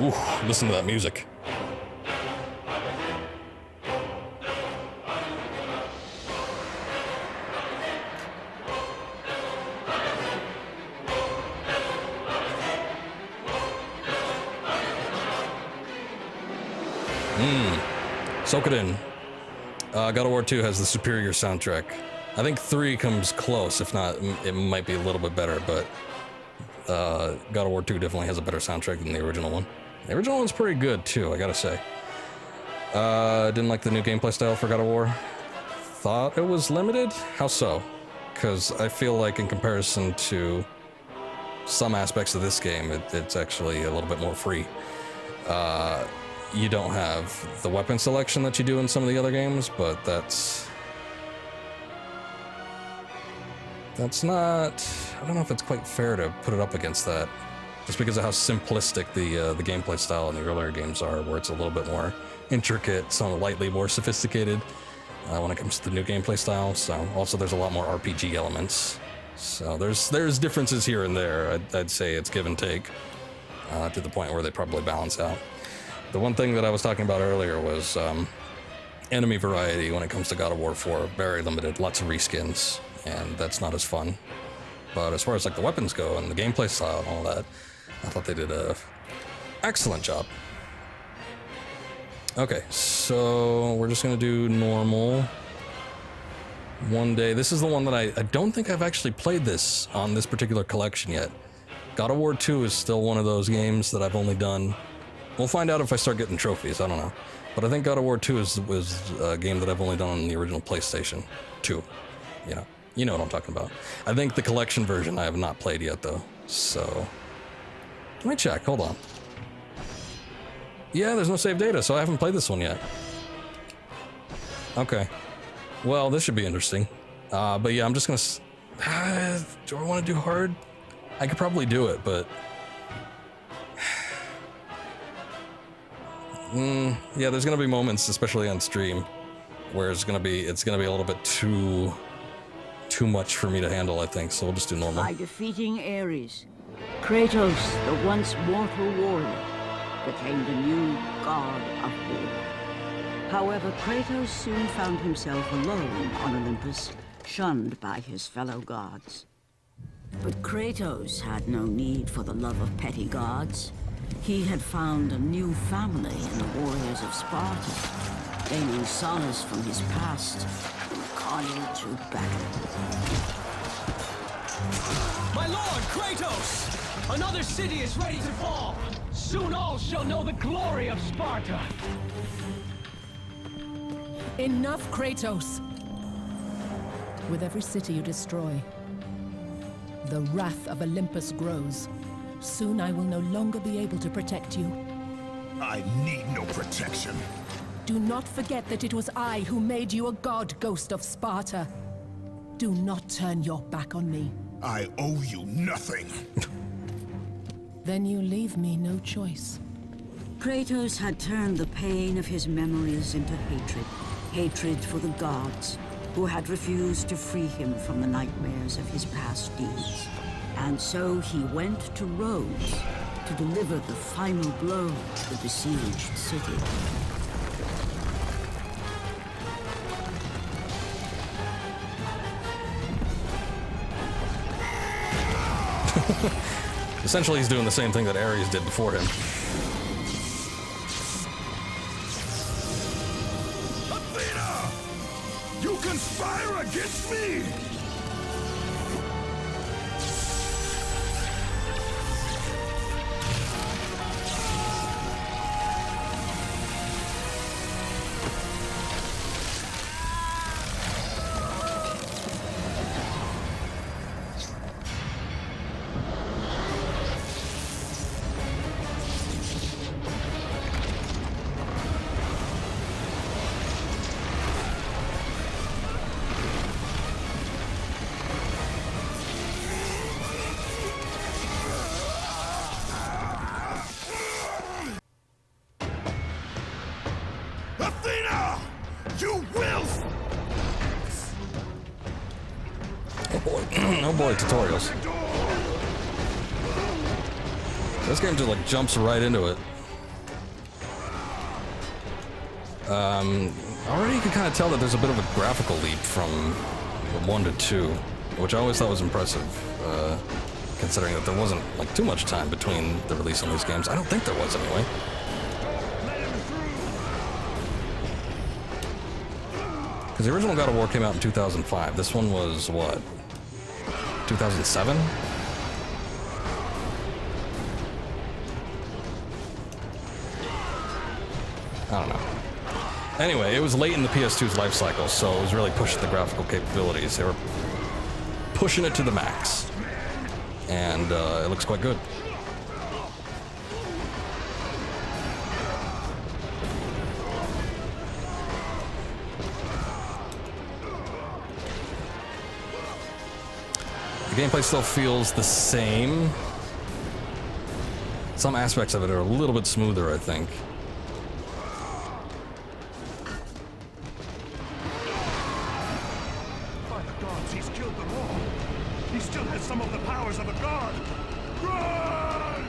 Ooh, listen to that music. Soak it in. God of War 2 has the superior soundtrack. I think 3 comes close, if not, it might be a little bit better, but God of War 2 definitely has a better soundtrack than the original one. The original one's pretty good, too, I gotta say. Didn't like the new gameplay style for God of War. Thought it was limited? How so? Because I feel like in comparison to some aspects of this game, it's actually a little bit more free. You don't have the weapon selection that you do in some of the other games, but that's not, I don't know if it's quite fair to put it up against that, just because of how simplistic the gameplay style in the earlier games are, where it's a little bit more intricate, slightly more sophisticated when it comes to the new gameplay style. So also there's a lot more RPG elements. So there's differences here and there. I'd say it's give and take to the point where they probably balance out. The one thing that I was talking about earlier was enemy variety when it comes to God of War 4. Very limited, lots of reskins, and that's not as fun. But as far as like the weapons go and the gameplay style and all that, I thought they did a excellent job. Okay, so we're just gonna do normal. One day. This is the one that I don't think I've actually played this on this particular collection yet. God of War 2 is still one of those games that I've only done. We'll find out if I start getting trophies, I don't know. But I think God of War 2 was a game that I've only done on the original PlayStation 2. You know what I'm talking about. I think the collection version I have not played yet, though. So, let me check, hold on. Yeah, there's no save data, so I haven't played this one yet. Okay. Well, this should be interesting. But yeah, I'm just gonna... do I want to do hard? I could probably do it, but... yeah, there's gonna be moments, especially on stream, where it's gonna be a little bit too much for me to handle, I think. So we'll just do normal. By defeating Ares, Kratos, the once mortal warrior, became the new god of war. However, Kratos soon found himself alone on Olympus, shunned by his fellow gods. But Kratos had no need for the love of petty gods. He had found a new family in the warriors of Sparta, gaining solace from his past and carnage to battle. My lord, Kratos! Another city is ready to fall! Soon all shall know the glory of Sparta! Enough, Kratos! With every city you destroy, the wrath of Olympus grows. Soon I will no longer be able to protect you. I need no protection. Do not forget that it was I who made you a god, Ghost of Sparta. Do not turn your back on me. I owe you nothing. Then you leave me no choice. Kratos had turned the pain of his memories into hatred. Hatred for the gods, who had refused to free him from the nightmares of his past deeds. And so he went to Rhodes to deliver the final blow to the besieged city. Essentially, he's doing the same thing that Ares did before him. Athena! You conspire against me! Athena! You will! Oh boy, tutorials. This game just like jumps right into it. Already you can kind of tell that there's a bit of a graphical leap from 1 to 2, which I always thought was impressive, considering that there wasn't like too much time between the release on these games. I don't think there was anyway. Because the original God of War came out in 2005. This one was what? 2007? I don't know. Anyway, it was late in the PS2's life cycle, so it was really pushing the graphical capabilities. They were pushing it to the max. And it looks quite good. The gameplay still feels the same. Some aspects of it are a little bit smoother, I think. By the gods, he's killed them all. He still has some of the powers of a god. Run!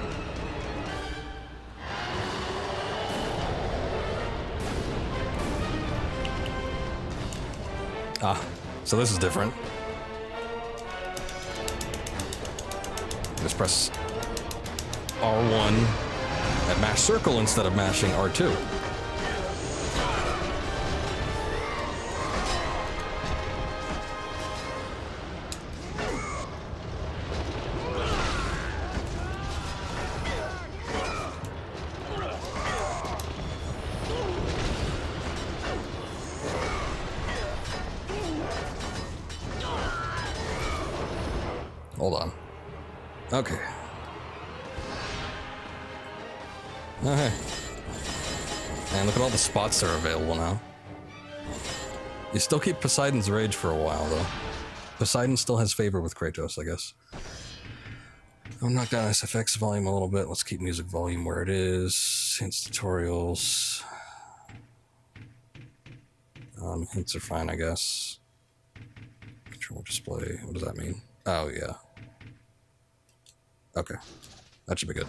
Ah, so this is different. Just press R1 and mash circle instead of mashing R2. Hold on. Okay. Okay. And look at all the spots that are available now. You still keep Poseidon's Rage for a while, though. Poseidon still has favor with Kratos, I guess. I'll knock down SFX volume a little bit. Let's keep music volume where it is. Hints, tutorials. Hints are fine, I guess. Control display. What does that mean? Oh, yeah. Okay. That should be good.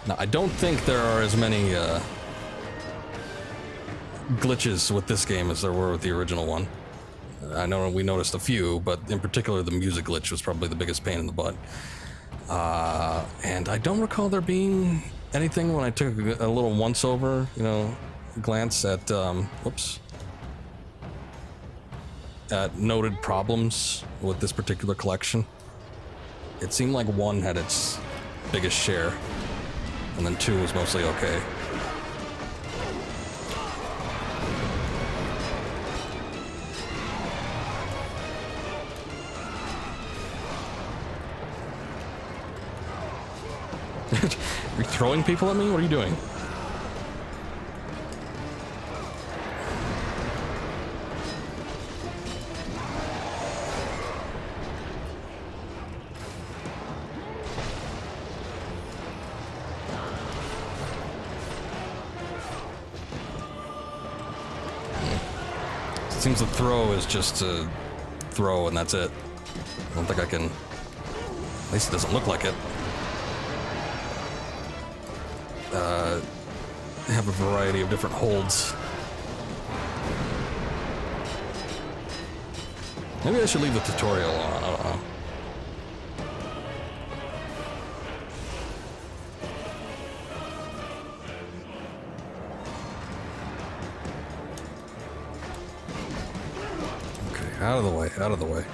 Now, I don't think there are as many glitches with this game as there were with the original one. I know we noticed a few, but in particular the music glitch was probably the biggest pain in the butt. And I don't recall there being anything when I took a little once-over, glance at, whoops. At noted problems with this particular collection. It seemed like 1 had its biggest share, and then 2 was mostly okay. Are you throwing people at me? What are you doing? Seems the throw is just to throw and that's it. I don't think I can... At least it doesn't look like it. Have a variety of different holds. Maybe I should leave the tutorial on, I don't know. Okay, out of the way, out of the way.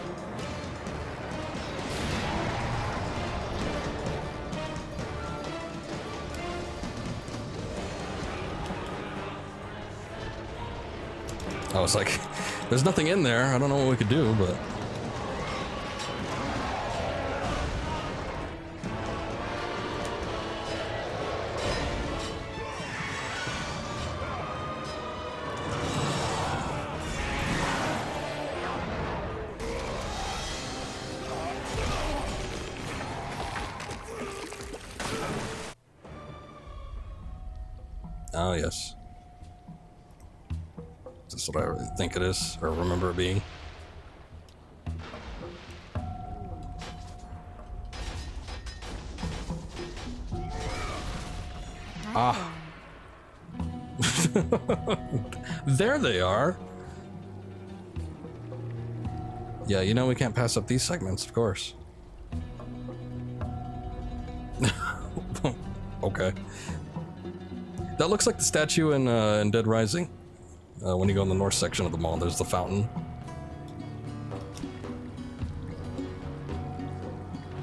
I was like, there's nothing in there. I don't know what we could do, but... Oh, yes. That's what I think it is, or remember it being. Ah. There they are. Yeah, you know we can't pass up these segments, of course. Okay. That looks like the statue in Dead Rising. When you go in the north section of the mall, there's the fountain.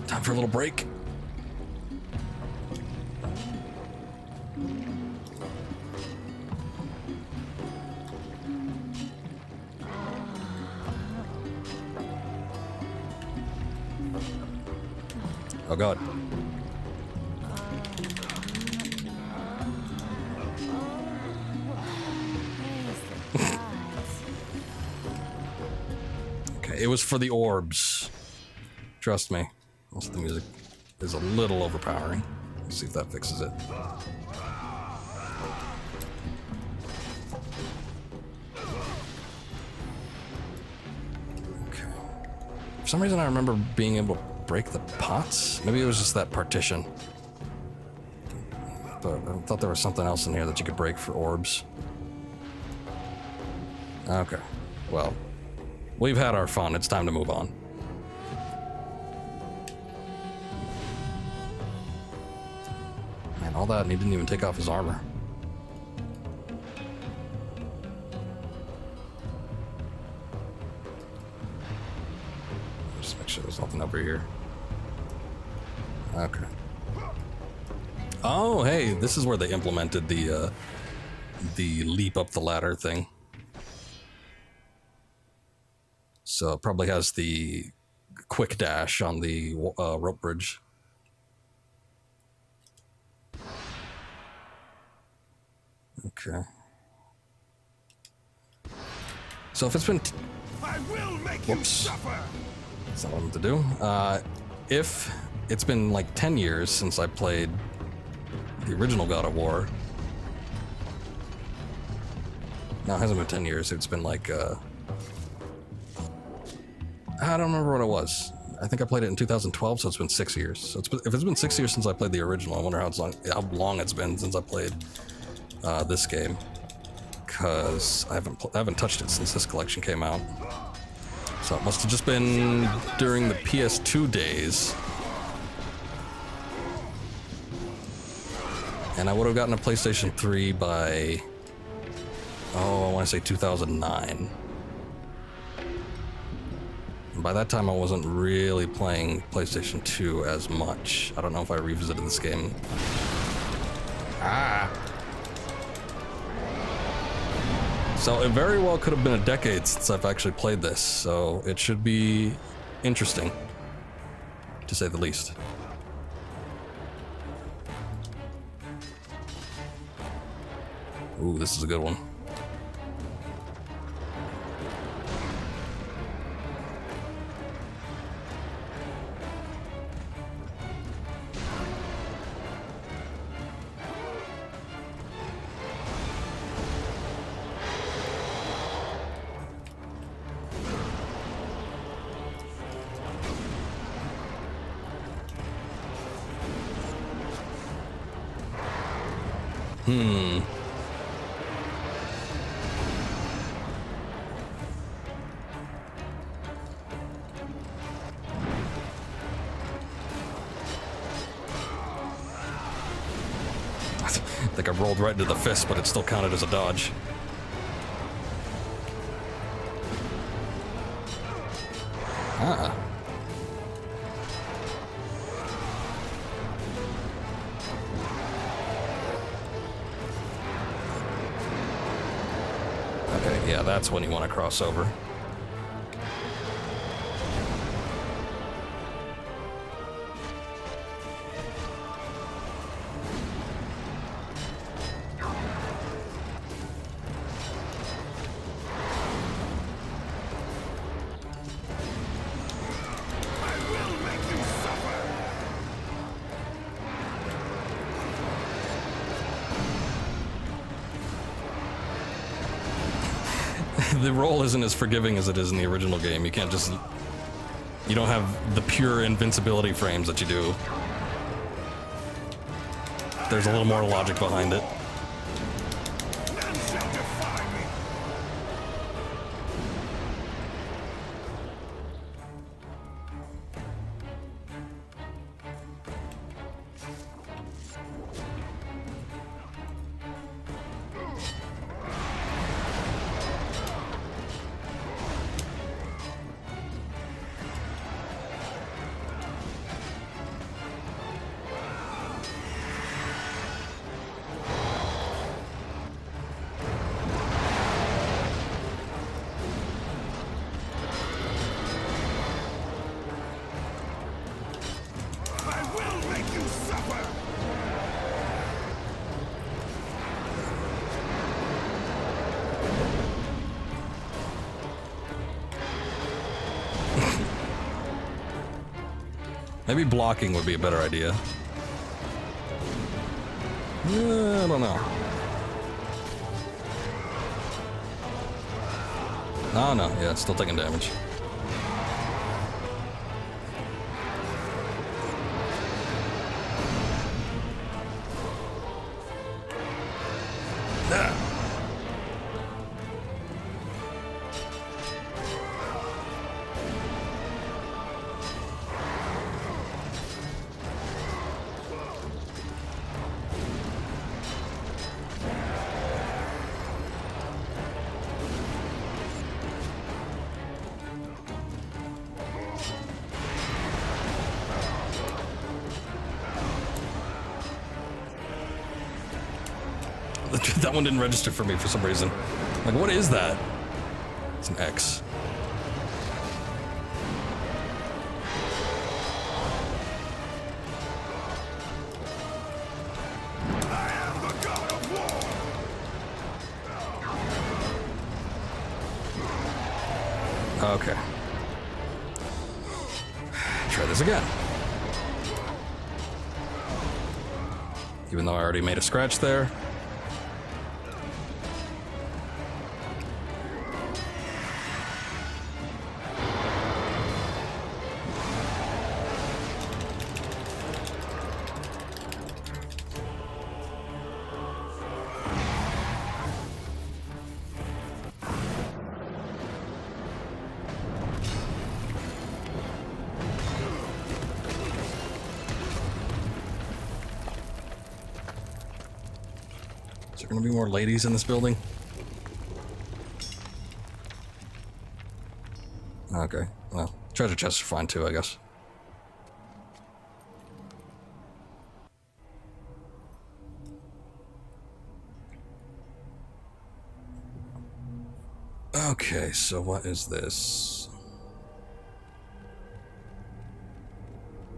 Time for a little break. Oh god. Okay, it was for the orbs. Trust me. Also, the music is a little overpowering. Let's see if that fixes it. Okay. For some reason I remember being able to break the pots? Maybe it was just that partition. But I thought there was something else in here that you could break for orbs. Okay. Well, we've had our fun. It's time to move on. Man, all that, and he didn't even take off his armor. Just make sure there's nothing over here. Okay. Oh, hey, this is where they implemented the leap up the ladder thing. So it probably has the quick dash on the rope bridge. Okay. So if it's been... I will make you suffer. That's not what I meant to do. If it's been like 10 years since I played the original God of War. No, it hasn't been 10 years. It's been like... I don't remember what it was. I think I played it in 2012, so it's been 6 years. So if it's been 6 years since I played the original, I wonder how long it's been since I played this game. Because I haven't touched it since this collection came out. So it must have just been during the PS2 days. And I would have gotten a PlayStation 3 by... oh, I want to say 2009. And by that time, I wasn't really playing PlayStation 2 as much. I don't know if I revisited this game. Ah! So it very well could have been a decade since I've actually played this, so it should be interesting, to say the least. Ooh, this is a good one. I think I rolled right into the fist, but it still counted as a dodge. Ah. Okay, yeah, that's when you want to cross over. The roll isn't as forgiving as it is in the original game. You can't just... you don't have the pure invincibility frames that you do. there's a little more logic behind it. None shall defy me. I will make you suffer. Maybe blocking would be a better idea. I don't know. Oh no, yeah, it's still taking damage. That one didn't register for me for some reason. Like, what is that? It's an X. I am the god of war. Okay. Try this again. Even though I already made a scratch there. Is there gonna be more ladies in this building? Okay, well, treasure chests are fine too, I guess. Okay, so what is this?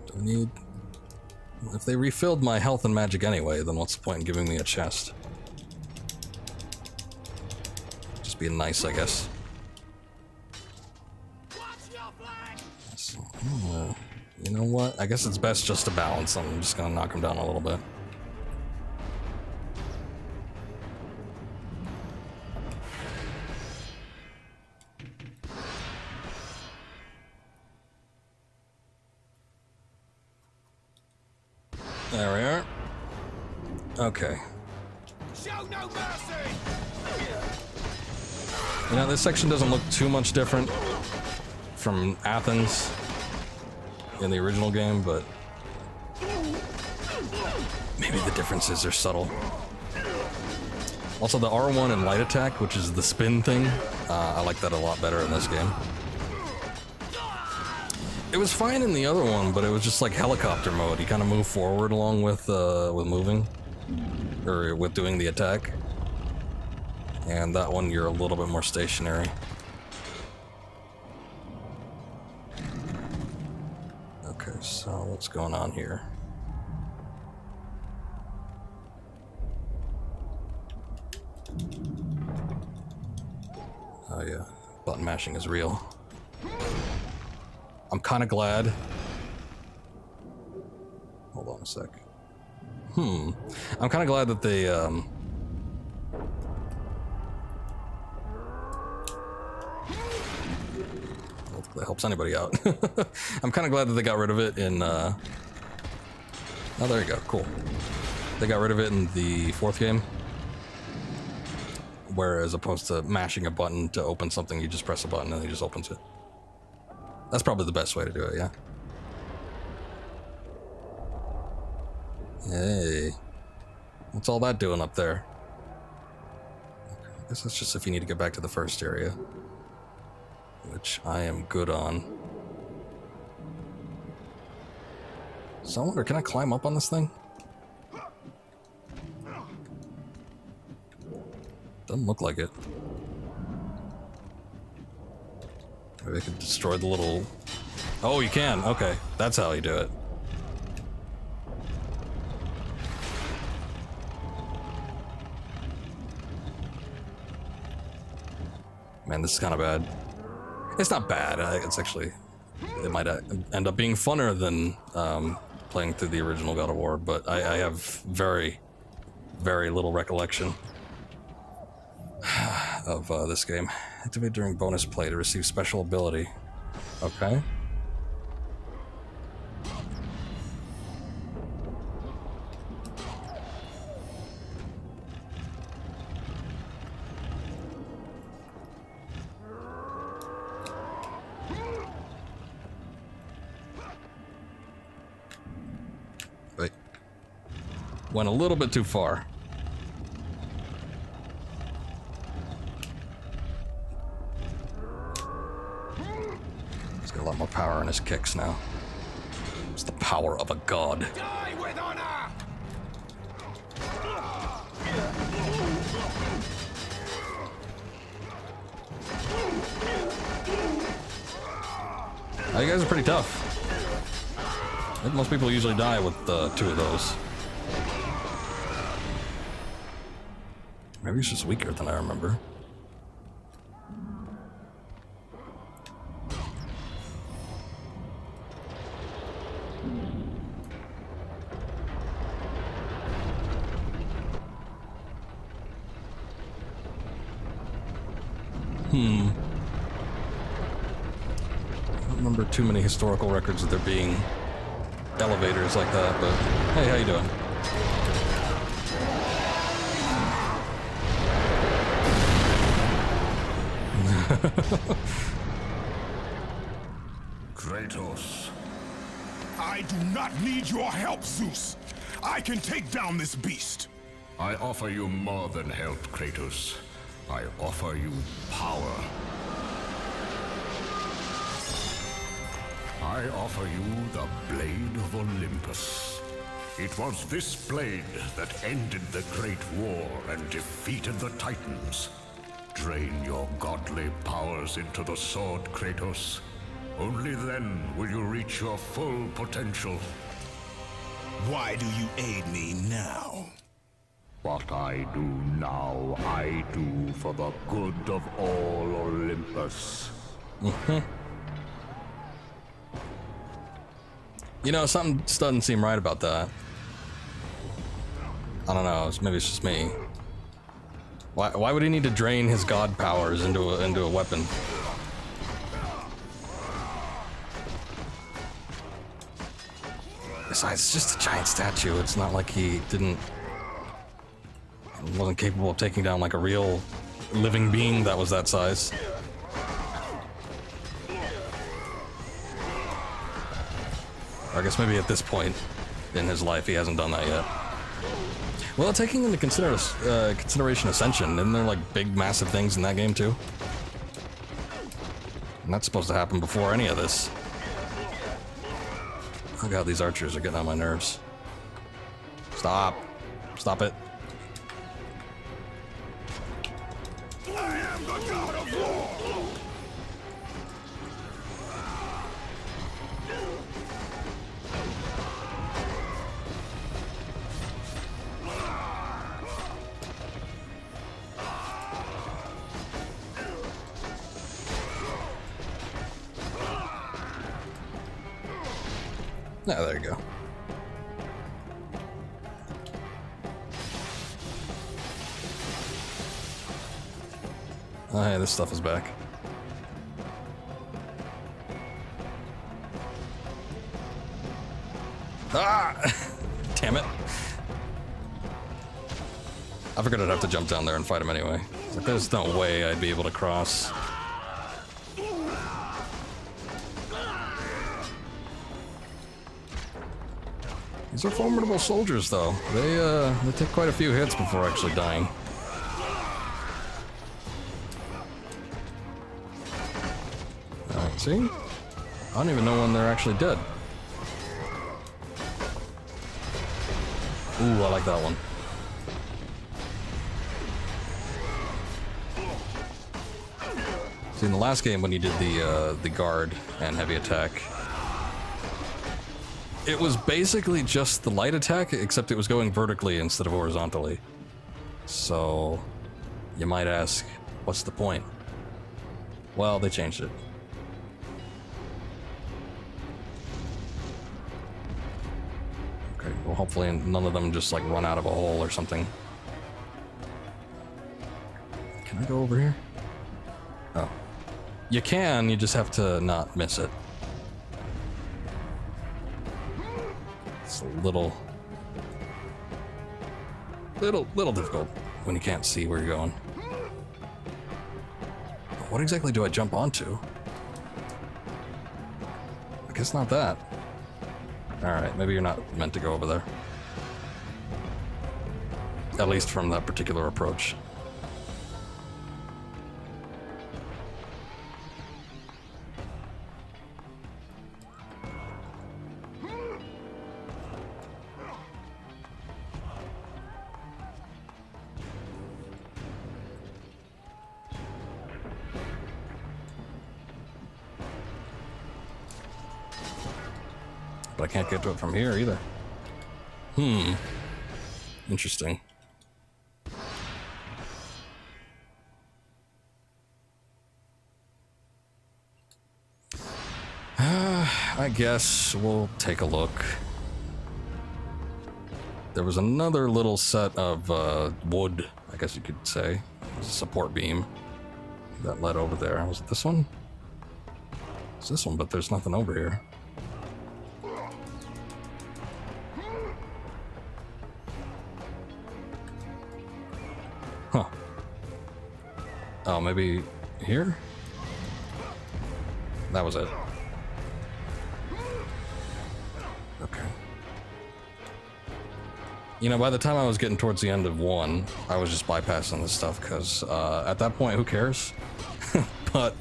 Do I need... If they refilled my health and magic anyway, then what's the point in giving me a chest? Just being nice, I guess. So, you know what? I guess it's best just to balance them. I'm just gonna knock him down a little bit. There we are. Okay. Show no mercy! You know, this section doesn't look too much different from Athens in the original game, but maybe the differences are subtle. Also, the R1 and light attack, which is the spin thing, I like that a lot better in this game. It was fine in the other one, but it was just like helicopter mode. You kind of move forward along with moving, or with doing the attack. And that one, you're a little bit more stationary. Okay, so what's going on here? Oh yeah, button mashing is real. I'm kind of glad. Hold on a sec. I'm kind of glad that they, if that helps anybody out. I'm kind of glad that they got rid of it in, oh, there you go, cool. They got rid of it in the 4th game. Where as opposed to mashing a button to open something, you just press a button and it just opens it. That's probably the best way to do it, yeah. Hey. What's all that doing up there? I guess that's just if you need to get back to the first area. Which I am good on. So I wonder, can I climb up on this thing? Doesn't look like it. Maybe I could destroy the little... Oh, you can. Okay, that's how you do it. Man, this is kind of bad. It's not bad. It's actually... It might end up being funner than playing through the original God of War, but I have very, very little recollection of this game. Activate during bonus play to receive special ability. Okay. Wait. Went a little bit too far. He's got a lot more power in his kicks now. It's the power of a god. Die with honor! Oh, you guys are pretty tough. I think most people usually die with 2 of those. Maybe it's just weaker than I remember. I don't remember too many historical records of there being elevators like that, but hey, how you doing? Kratos. I do not need your help, Zeus. I can take down this beast. I offer you more than help, Kratos. I offer you power. I offer you the Blade of Olympus. It was this blade that ended the Great War and defeated the Titans. Drain your godly powers into the sword, Kratos. Only then will you reach your full potential. Why do you aid me now? What I do now, I do for the good of all Olympus. You know, something just doesn't seem right about that. I don't know, maybe it's just me. Why would he need to drain his god powers into a weapon? Besides, it's just a giant statue. It's not like he wasn't capable of taking down like a real living being that was that size. Or I guess maybe at this point in his life he hasn't done that yet. Well, taking into consideration Ascension, isn't there like big massive things in that game too? And that's supposed to happen before any of this. Oh god, these archers are getting on my nerves. Stop. Stop it. I am the god of war! Yeah, there you go. Oh, hey, this stuff is back. Ah! Damn it. I figured I'd have to jump down there and fight him anyway. Like, there's no way I'd be able to cross. These are formidable soldiers, though. They take quite a few hits before actually dying. Alright, see? I don't even know when they're actually dead. Ooh, I like that one. See, in the last game when you did the guard and heavy attack, it was basically just the light attack, except it was going vertically instead of horizontally. So, you might ask, what's the point? Well, they changed it. Okay, well, hopefully none of them just like run out of a hole or something. Can I go over here? Oh. You can, you just have to not miss it. It's a little difficult when you can't see where you're going. But what exactly do I jump onto? I guess not that. Alright, maybe you're not meant to go over there. At least from that particular approach. But I can't get to it from here either. Interesting. I guess we'll take a look. There was another little set of wood, I guess you could say. It was a support beam that led over there. Was it this one? It's this one, but there's nothing over here. Huh. Oh, maybe here? That was it. Okay. You know, by the time I was getting towards the end of 1, I was just bypassing this stuff, because at that point, who cares? But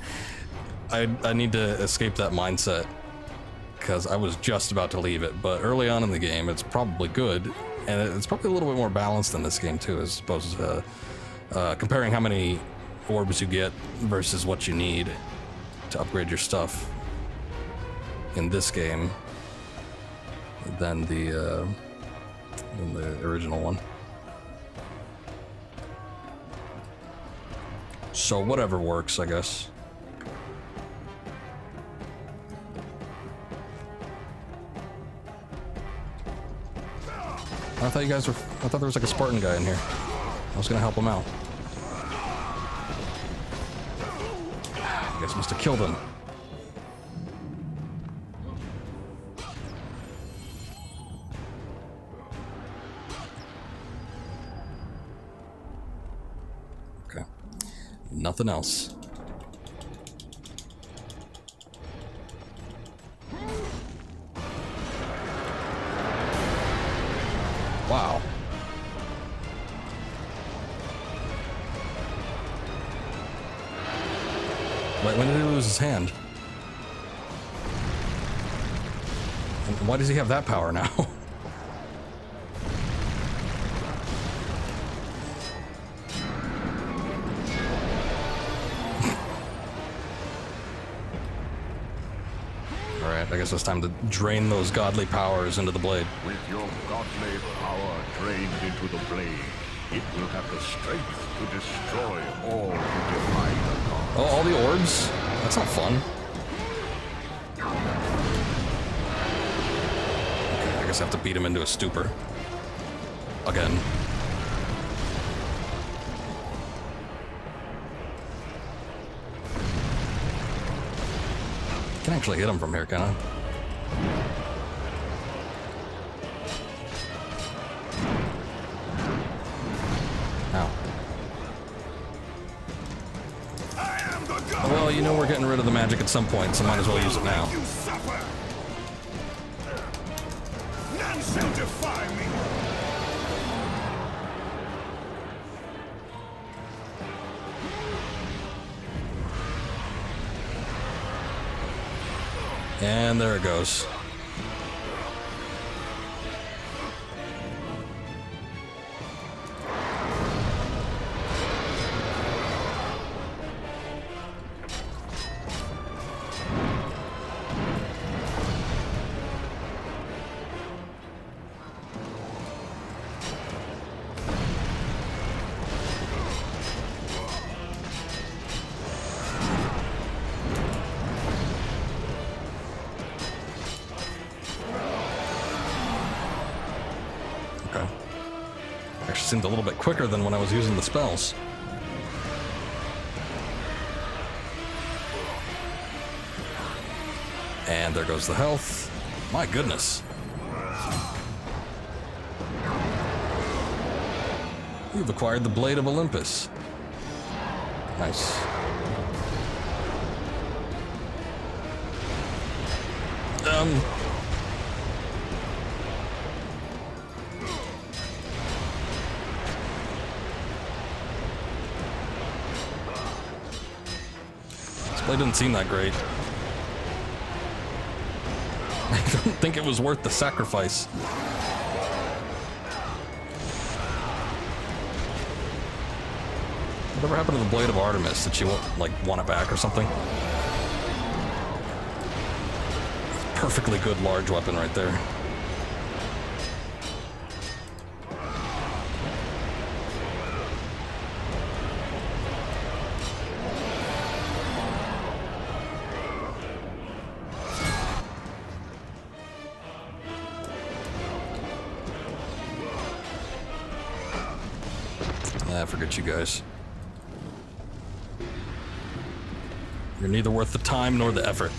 I need to escape that mindset, because I was just about to leave it. But early on in the game, it's probably good, and it's probably a little bit more balanced in this game, too, as opposed to comparing how many orbs you get versus what you need to upgrade your stuff in this game than the original one. So whatever works, I guess. I thought you guys were. I thought there was like a Spartan guy in here. I was gonna help him out. You guys must have killed him. Okay. Nothing else. Wow. Wait, when did he lose his hand? And why does he have that power now? Alright, I guess it's time to drain those godly powers into the blade. With your godly power drained into the blade, it will have the strength to destroy all who defy the gods. Oh, all the orbs? That's not fun. Okay, I guess I have to beat him into a stupor. Again. I can actually hit him from here, can I? Ow. I am the god. Well, you know we're getting rid of the magic at some point, so might as well use it now. You suffer. None shall defy me. And there it goes. Seemed a little bit quicker than when I was using the spells. And there goes the health. My goodness. You've acquired the Blade of Olympus. Nice. Blade didn't seem that great. I don't think it was worth the sacrifice. Whatever happened to the Blade of Artemis? Did she like want it back or something? Perfectly good large weapon right there. Forget you guys. You're neither worth the time nor the effort.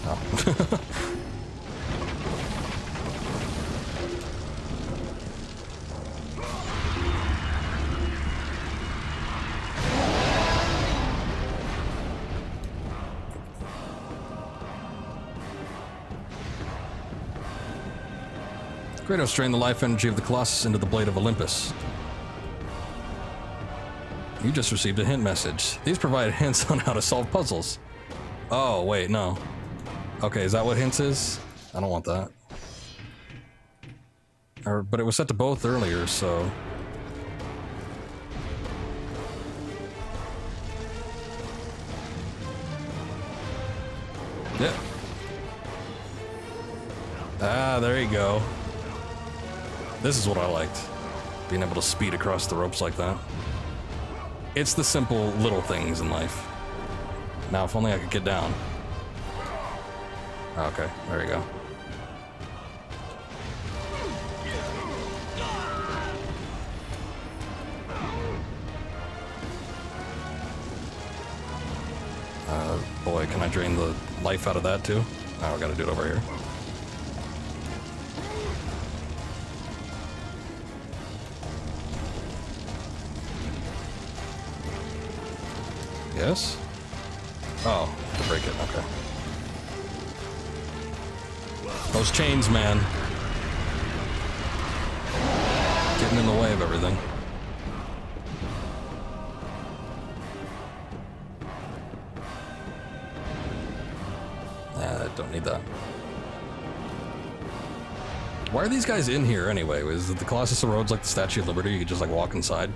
Oh. Kratos drained the life energy of the Colossus into the Blade of Olympus. You just received a hint message. These provide hints on how to solve puzzles. Oh, wait, no. Okay, is that what hints is? I don't want that. But it was set to both earlier, so... Yep. Ah, there you go. This is what I liked. Being able to speed across the ropes like that. It's the simple little things in life. Now, if only I could get down. Okay, there you go. Boy, can I drain the life out of that too? Oh, I gotta do it over here. Yes? Oh, to break it, okay. Those chains, man. Getting in the way of everything. Don't need that. Why are these guys in here anyway? Is it the Colossus of Rhodes like the Statue of Liberty? You could just like walk inside?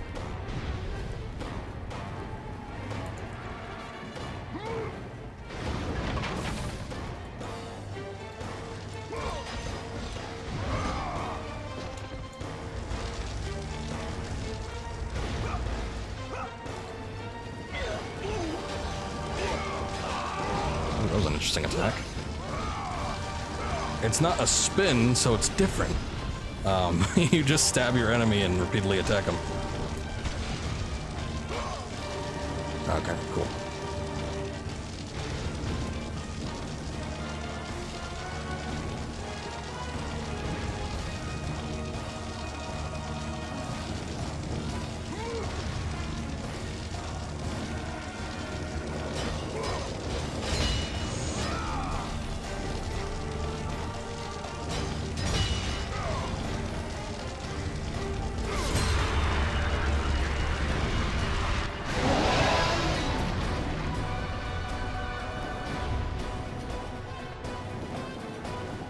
Ooh, that was an interesting attack. It's not a spin, so it's different. You just stab your enemy and repeatedly attack them. Okay, cool.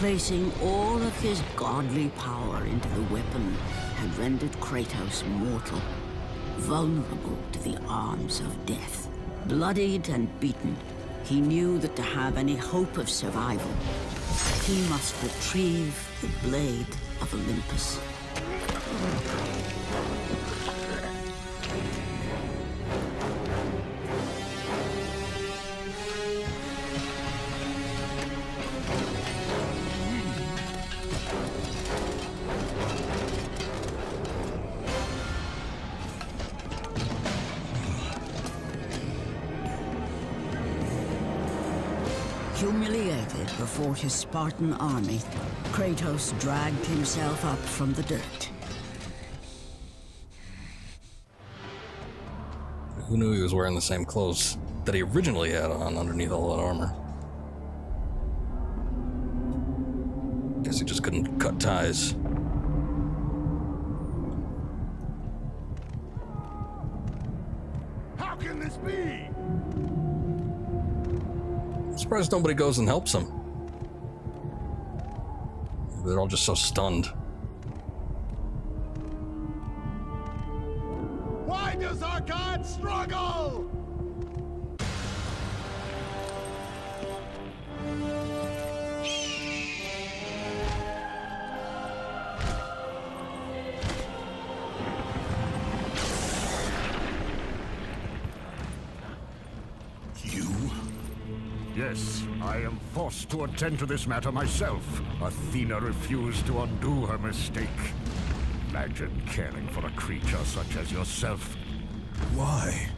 Placing all of his godly power into the weapon had rendered Kratos mortal, vulnerable to the arms of death. Bloodied and beaten, he knew that to have any hope of survival, he must retrieve the blade of Olympus. Humiliated before his Spartan army, Kratos dragged himself up from the dirt. Who knew he was wearing the same clothes that he originally had on underneath all that armor? Guess he just couldn't cut ties. How can this be? I'm surprised nobody goes and helps him. They're all just so stunned. Why does our god struggle? Yes, I am forced to attend to this matter myself. Athena refused to undo her mistake. Imagine caring for a creature such as yourself. Why?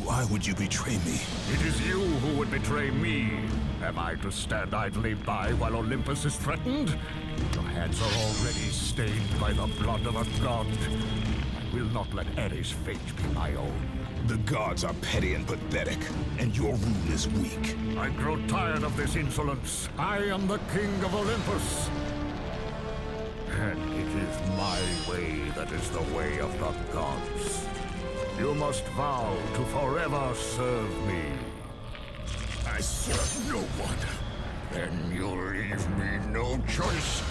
Why would you betray me? It is you who would betray me. Am I to stand idly by while Olympus is threatened? Your hands are already stained by the blood of a god. I will not let Ares' fate be my own. The gods are petty and pathetic, and your rule is weak. I grow tired of this insolence. I am the king of Olympus. And it is my way that is the way of the gods. You must vow to forever serve me. I serve no one. Then you leave me no choice.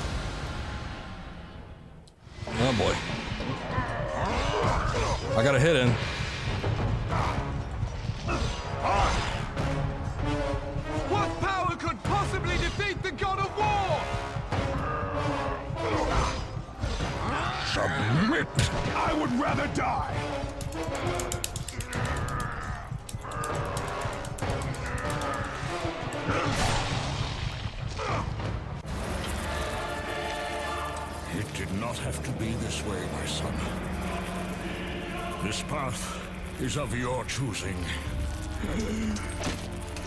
Oh boy. I got a hit in. What power could possibly defeat the god of war? Submit! I would rather die! It did not have to be this way, my son. This path is of your choosing.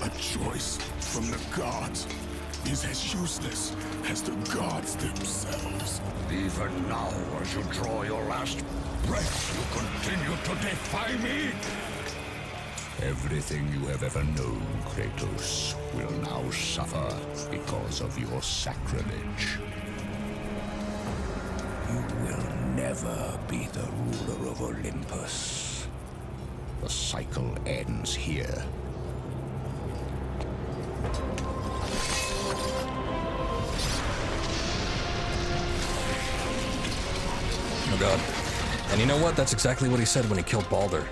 A choice from the gods is as useless as the gods themselves. Even now, as you draw your last breath, you continue to defy me? Everything you have ever known, Kratos, will now suffer because of your sacrilege. You will never be the ruler of Olympus. The cycle ends here. Oh god. And you know what? That's exactly what he said when he killed Baldur.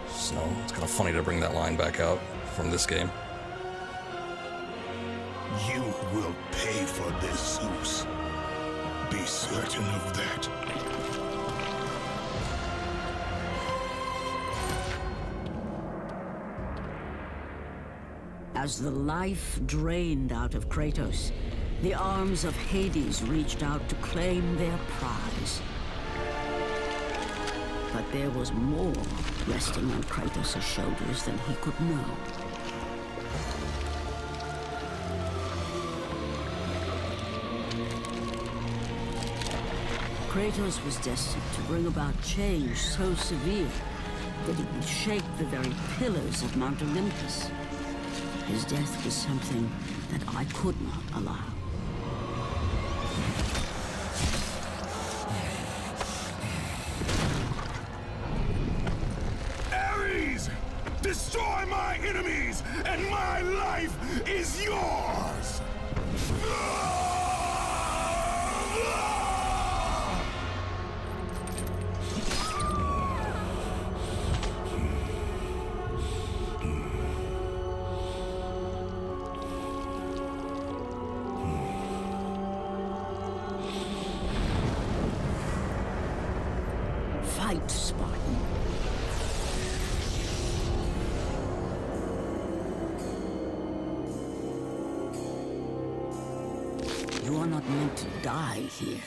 So it's kind of funny to bring that line back out from this game. You will pay for this, Zeus. Be certain of that. As the life drained out of Kratos, the arms of Hades reached out to claim their prize. But there was more resting on Kratos' shoulders than he could know. Kratos was destined to bring about change so severe that it would shake the very pillars of Mount Olympus. His death was something that I could not allow. Ares! Destroy my enemies, and my life is yours! fight, Spartan. You are not meant to die here.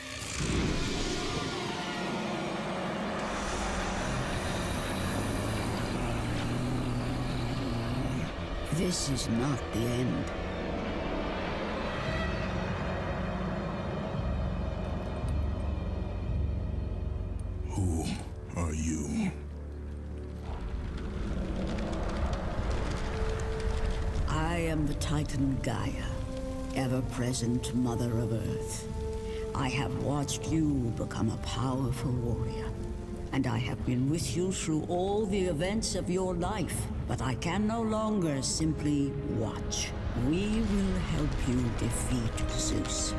This is not the end. Who are you? I am the Titan Gaia, ever-present Mother of Earth. I have watched you become a powerful warrior, and I have been with you through all the events of your life, but I can no longer simply watch. We will help you defeat Zeus.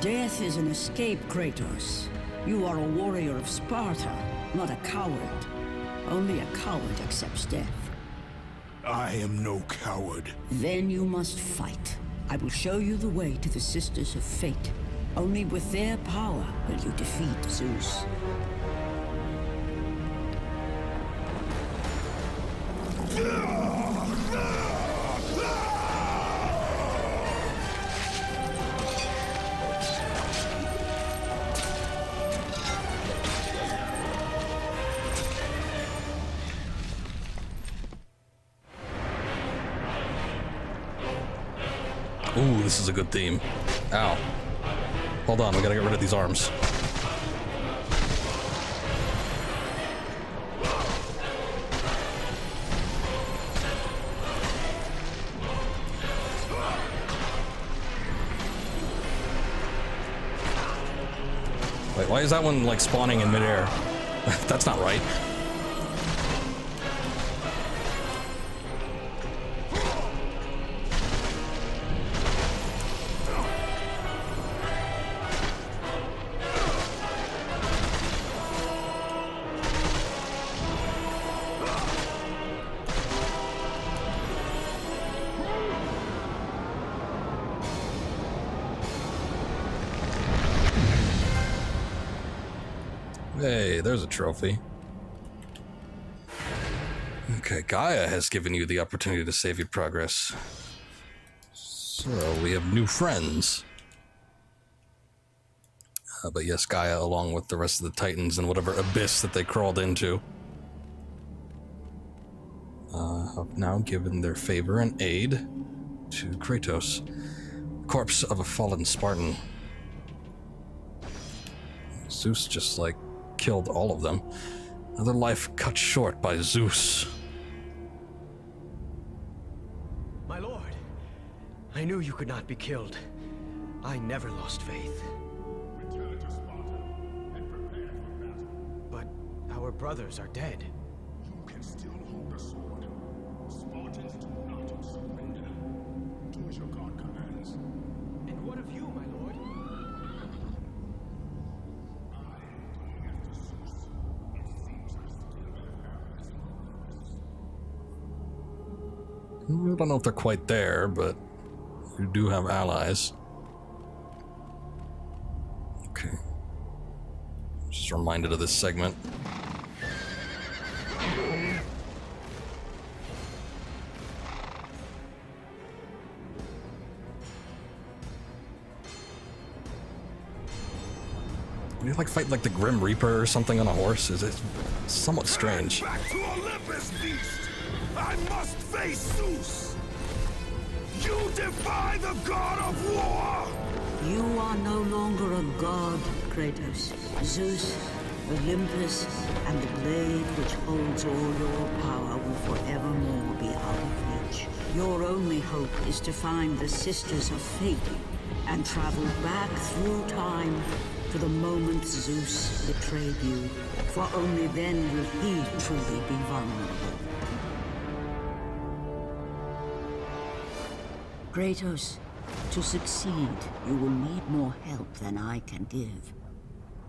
Death is an escape, Kratos. You are a warrior of Sparta, not a coward. Only a coward accepts death. I am no coward. Then you must fight. I will show you the way to the Sisters of Fate. Only with their power will you defeat Zeus. Ooh, this is a good theme. Ow. Hold on, we gotta get rid of these arms. Wait, why is that one like spawning in midair? That's not right. Hey, there's a trophy. Okay, Gaia has given you the opportunity to save your progress. So, we have new friends. But yes, Gaia, along with the rest of the Titans and whatever abyss that they crawled into, have now given their favor and aid to Kratos, corpse of a fallen Spartan. Zeus just, like, killed all of them. Another life cut short by Zeus. My lord, I knew you could not be killed. I never lost faith. Return to Sparta and prepare for battle. But our brothers are dead. You can still hold a sword. Spartans do not surrender. Do as your god commands. And what of you, my lord? I don't know if they're quite there, but you do have allies. Okay. Just reminded of this segment. You like fight like the Grim Reaper or something on a horse? Is it somewhat strange? Back to Olympus, beast! I must face Zeus! You defy the god of war! You are no longer a god, Kratos. Zeus, Olympus, and the blade which holds all your power will forevermore be out of reach. Your only hope is to find the Sisters of Fate and travel back through time to the moment Zeus betrayed you, for only then will he truly be vulnerable. Kratos, to succeed, you will need more help than I can give.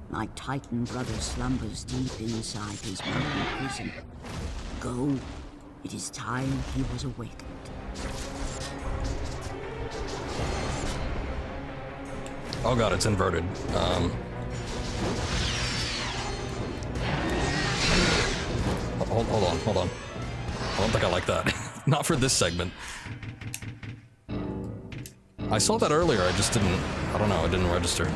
My Titan brother slumbers deep inside his mountain prison. Go. It is time he was awakened. Oh god, it's inverted. hold on, hold on. I don't think I like that. Not for this segment. I saw that earlier, I just didn't... I don't know, it didn't register.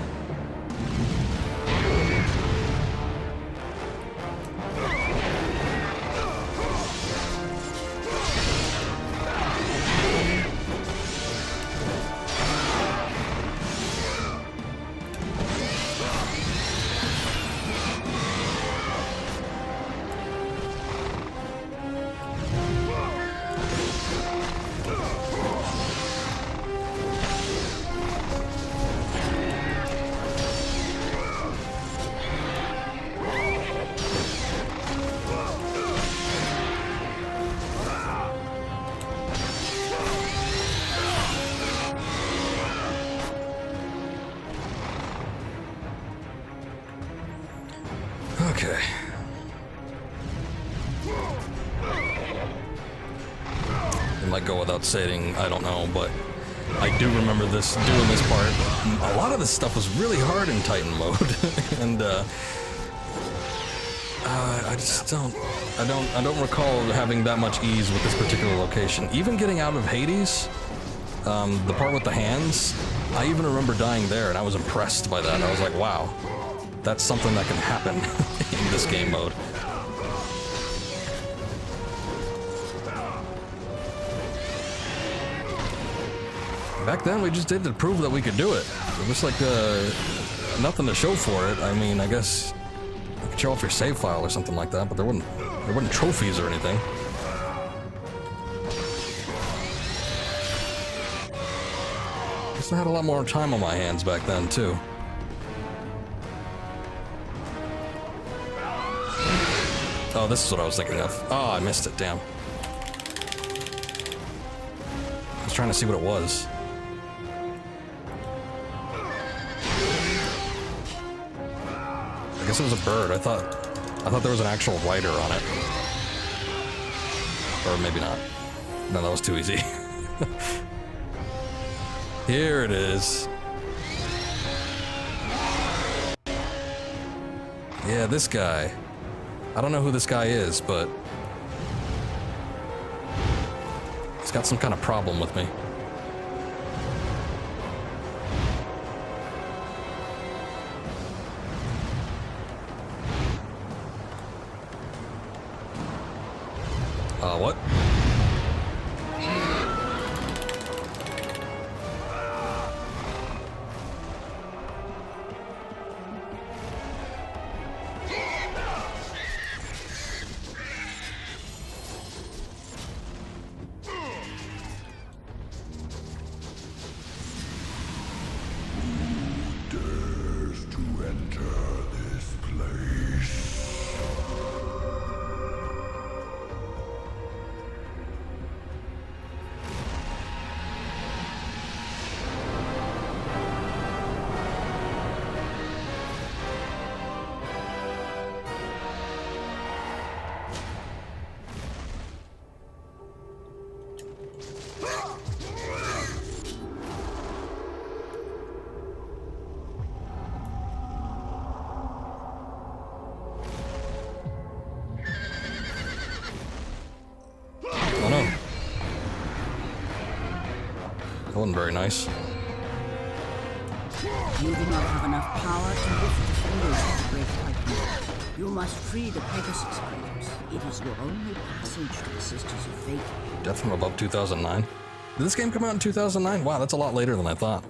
Okay. It might go without saying, I don't know, but I do remember doing this part. A lot of this stuff was really hard in Titan mode, and I just I don't recall having that much ease with this particular location. Even getting out of Hades, the part with the hands, I even remember dying there, and I was impressed by that. I was like, wow, that's something that can happen in this game mode. Back then, we just did to prove that we could do it. It was like nothing to show for it. I mean, I guess you could show off your save file or something like that, but there weren't trophies or anything. I guess I had a lot more time on my hands back then too. Oh, this is what I was thinking of. Oh, I missed it, damn. I was trying to see what it was. I guess it was a bird. I thought there was an actual rider on it. Or maybe not. No, that was too easy. Here it is. Yeah, this guy. I don't know who this guy is, but he's got some kind of problem with me. What? Wasn't very nice. You do not have enough power to lift the fingers of the great Titan. You must free the Pegasus, Kratos. It is your only passage to the Sisters of Fate. Death from Above 2009. Did this game come out in 2009? Wow, that's a lot later than I thought.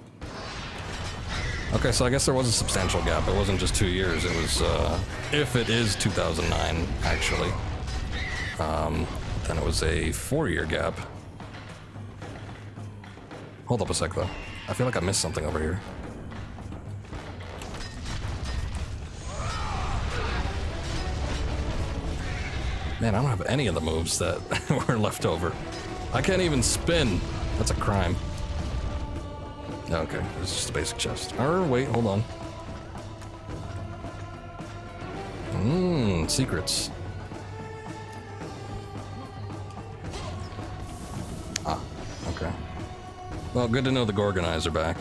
Okay, so I guess there was a substantial gap. It wasn't just 2 years. It was, if it is 2009, actually, then it was a 4-year gap. Hold up a sec, though. I feel like I missed something over here. Man, I don't have any of the moves that were left over. I can't even spin. That's a crime. Okay, it's just a basic chest. Or wait, hold on. Secrets. Ah, okay. Well, good to know the Gorgonites are back.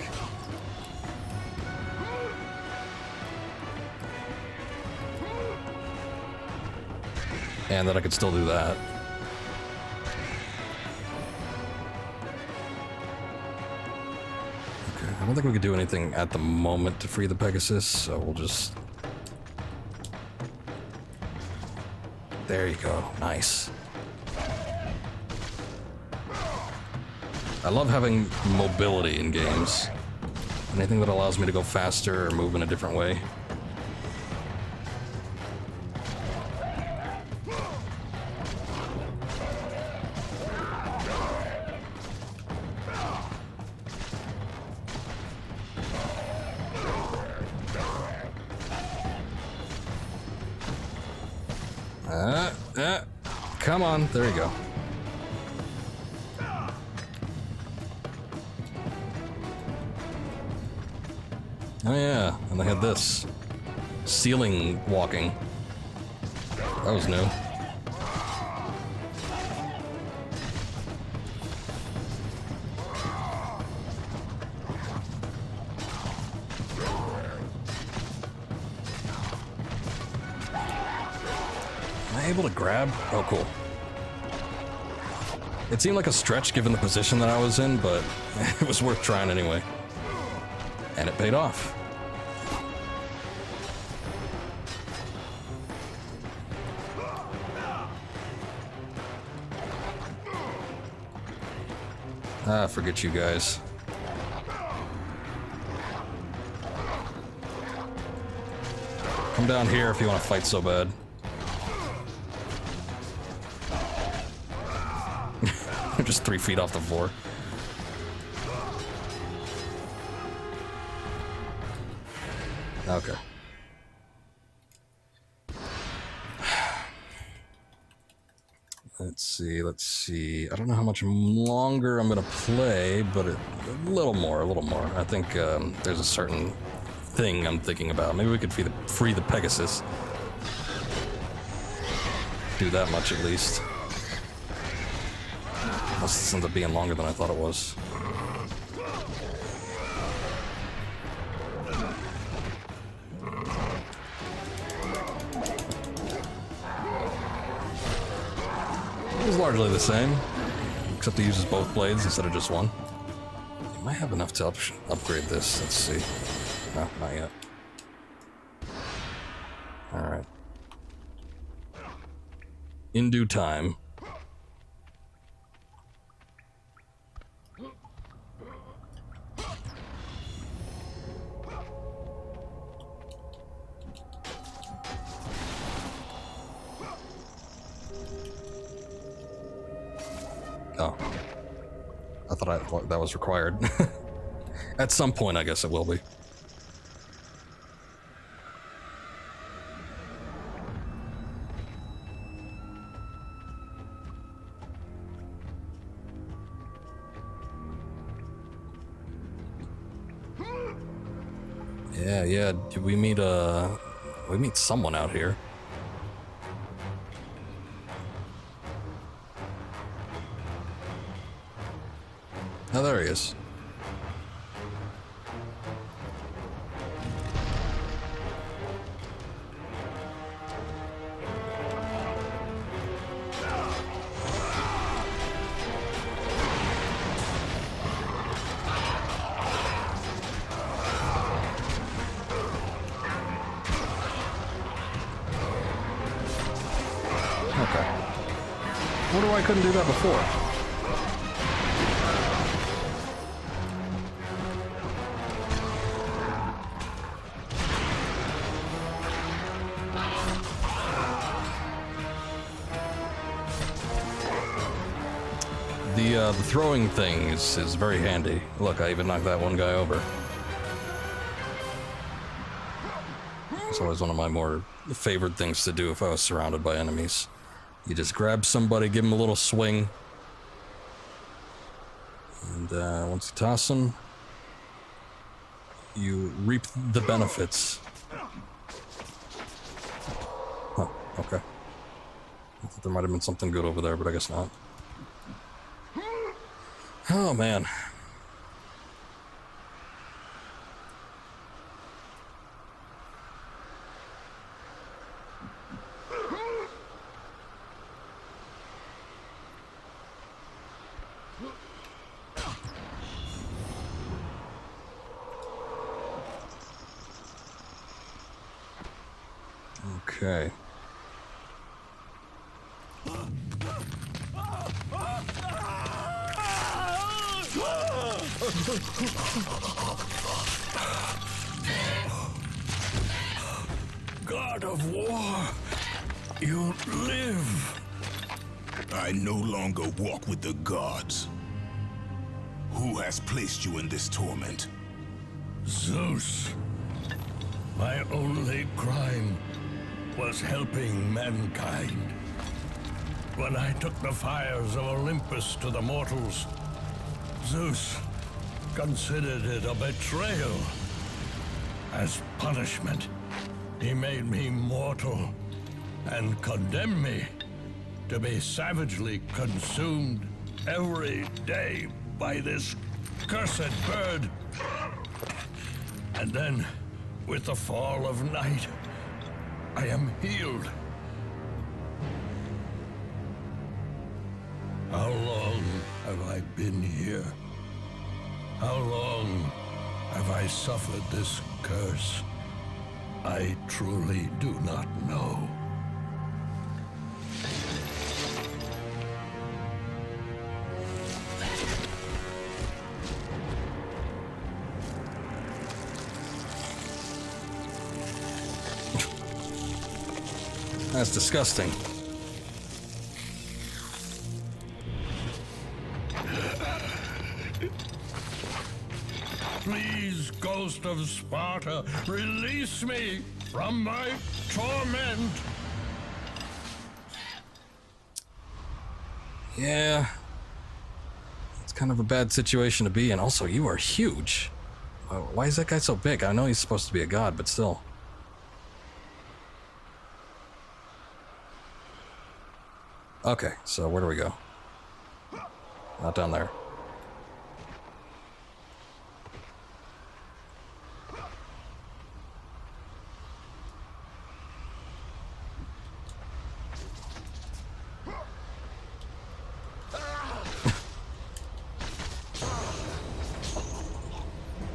And that I could still do that. Okay, I don't think we could do anything at the moment to free the Pegasus, so we'll just... There you go. Nice. I love having mobility in games. Anything that allows me to go faster or move in a different way. Come on, there you go. Oh yeah, and they had this. Ceiling walking. That was new. Am I able to grab? Oh, cool. It seemed like a stretch given the position that I was in, but it was worth trying anyway. And it paid off. Ah, forget you guys. Come down here if you want to fight so bad. I'm just 3 feet off the floor. Okay. Let's see. I don't know how much longer I'm gonna play, but a little more. I think there's a certain thing I'm thinking about. Maybe we could free the Pegasus. Do that much at least. This ends up being longer than I thought it was. It was largely the same, except it uses both blades instead of just one. You might have enough to upgrade this. Let's see. No, not yet. Alright. In due time. Oh. I thought that was required. At some point, I guess it will be. Yeah, did we meet someone out here? Oh, there he is. Okay. Wonder why I couldn't do that before. The throwing thing is very handy. Look, I even knocked that one guy over. It's always one of my more favorite things to do if I was surrounded by enemies. You just grab somebody, give them a little swing, and once you toss them, you reap the benefits. Huh, okay. I thought there might have been something good over there, but I guess not. Oh, man. Okay. God of War, you live. I no longer walk with the gods. Who has placed you in this torment? Zeus. My only crime was helping mankind. When I took the fires of Olympus to the mortals, Zeus considered it a betrayal. As punishment, he made me mortal and condemned me to be savagely consumed every day by this cursed bird. And then, with the fall of night, I am healed. How long have I been here? How long have I suffered this curse? I truly do not know. That's disgusting. Please, Ghost of Sparta, release me from my torment. Yeah. It's kind of a bad situation to be in. Also, you are huge. Why is that guy so big? I know he's supposed to be a god, but still. Okay, so where do we go? Not down there.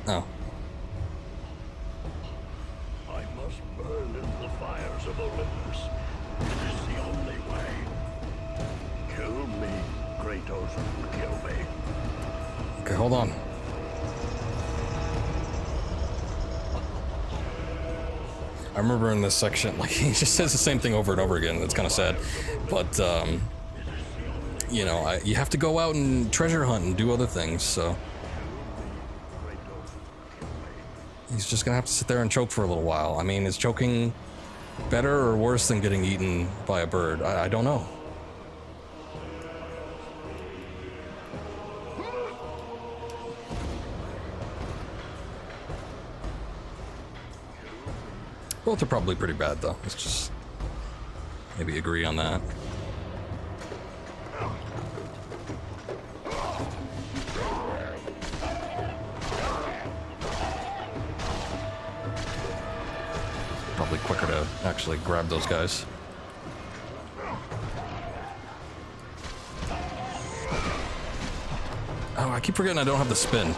Oh. I must burn in the fires of Olympus. It is the only way. Kill me, Kratos. Kill me. Okay, hold on. I remember in this section, like, he just says the same thing over and over again. It's kind of sad. But, you know, you have to go out and treasure hunt and do other things, so... He's just gonna have to sit there and choke for a little while. I mean, is choking better or worse than getting eaten by a bird? I don't know. Both are probably pretty bad, though. Let's just maybe agree on that. Probably quicker to actually grab those guys. Oh, I keep forgetting I don't have the spin.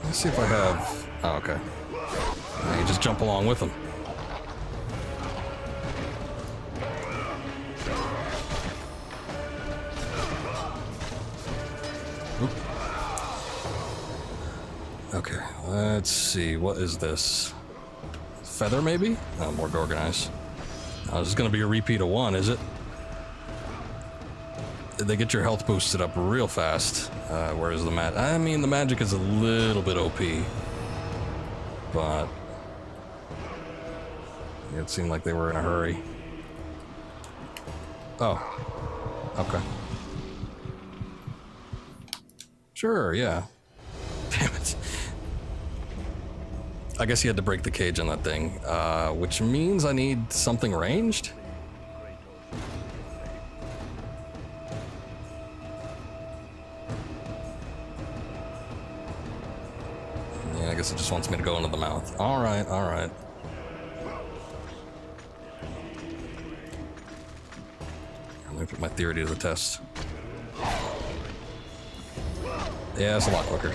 Let's see if I have... Oh, okay. Now you just jump along with them. Oop. Okay, let's see. What is this? Feather, maybe? Oh, more organized. Oh, this is going to be a repeat of one, is it? They get your health boosted up real fast. Whereas the I mean, the magic is a little bit OP, but it seemed like they were in a hurry. Oh, okay. Sure, yeah. Damn it. I guess you had to break the cage on that thing, which means I need something ranged? guess it just wants me to go into the mouth. Alright, alright. Let me put my theory to the test. Yeah, it's a lot quicker.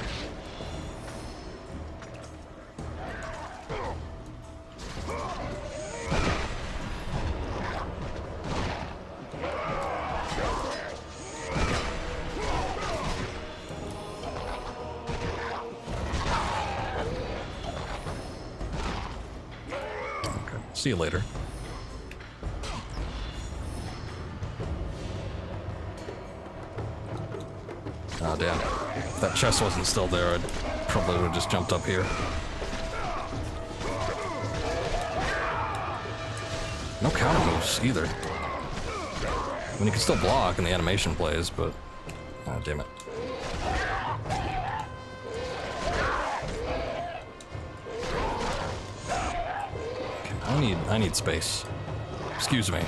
Okay, see you later. Oh, damn. If that chest wasn't still there, I'd probably would have just jumped up here. No counter moves, either. I mean, you can still block and the animation plays, but... Ah, damn it. Okay, I need space. Excuse me.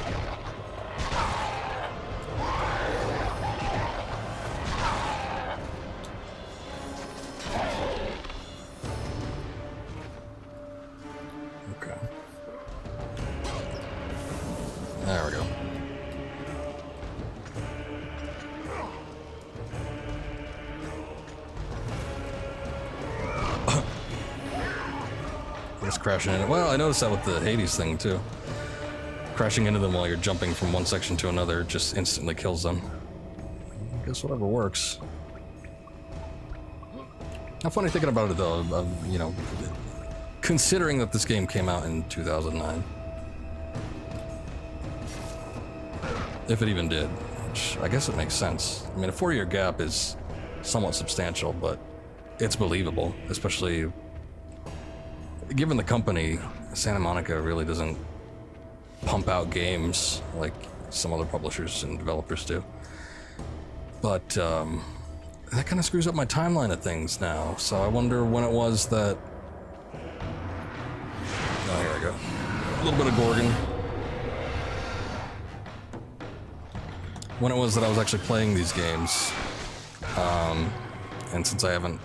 There we go. Just crashing in it. Well, I noticed that with the Hades thing too. Crashing into them while you're jumping from one section to another just instantly kills them. I guess whatever works. How funny thinking about it though, you know, considering that this game came out in 2009. If it even did, which I guess it makes sense. I mean, a 4-year gap is somewhat substantial, but it's believable, especially given the company. Santa Monica really doesn't pump out games like some other publishers and developers do. But that kind of screws up my timeline of things now, so I wonder when it was that... Oh, here I go. A little bit of Gorgon. When it was that I was actually playing these games, and since I don't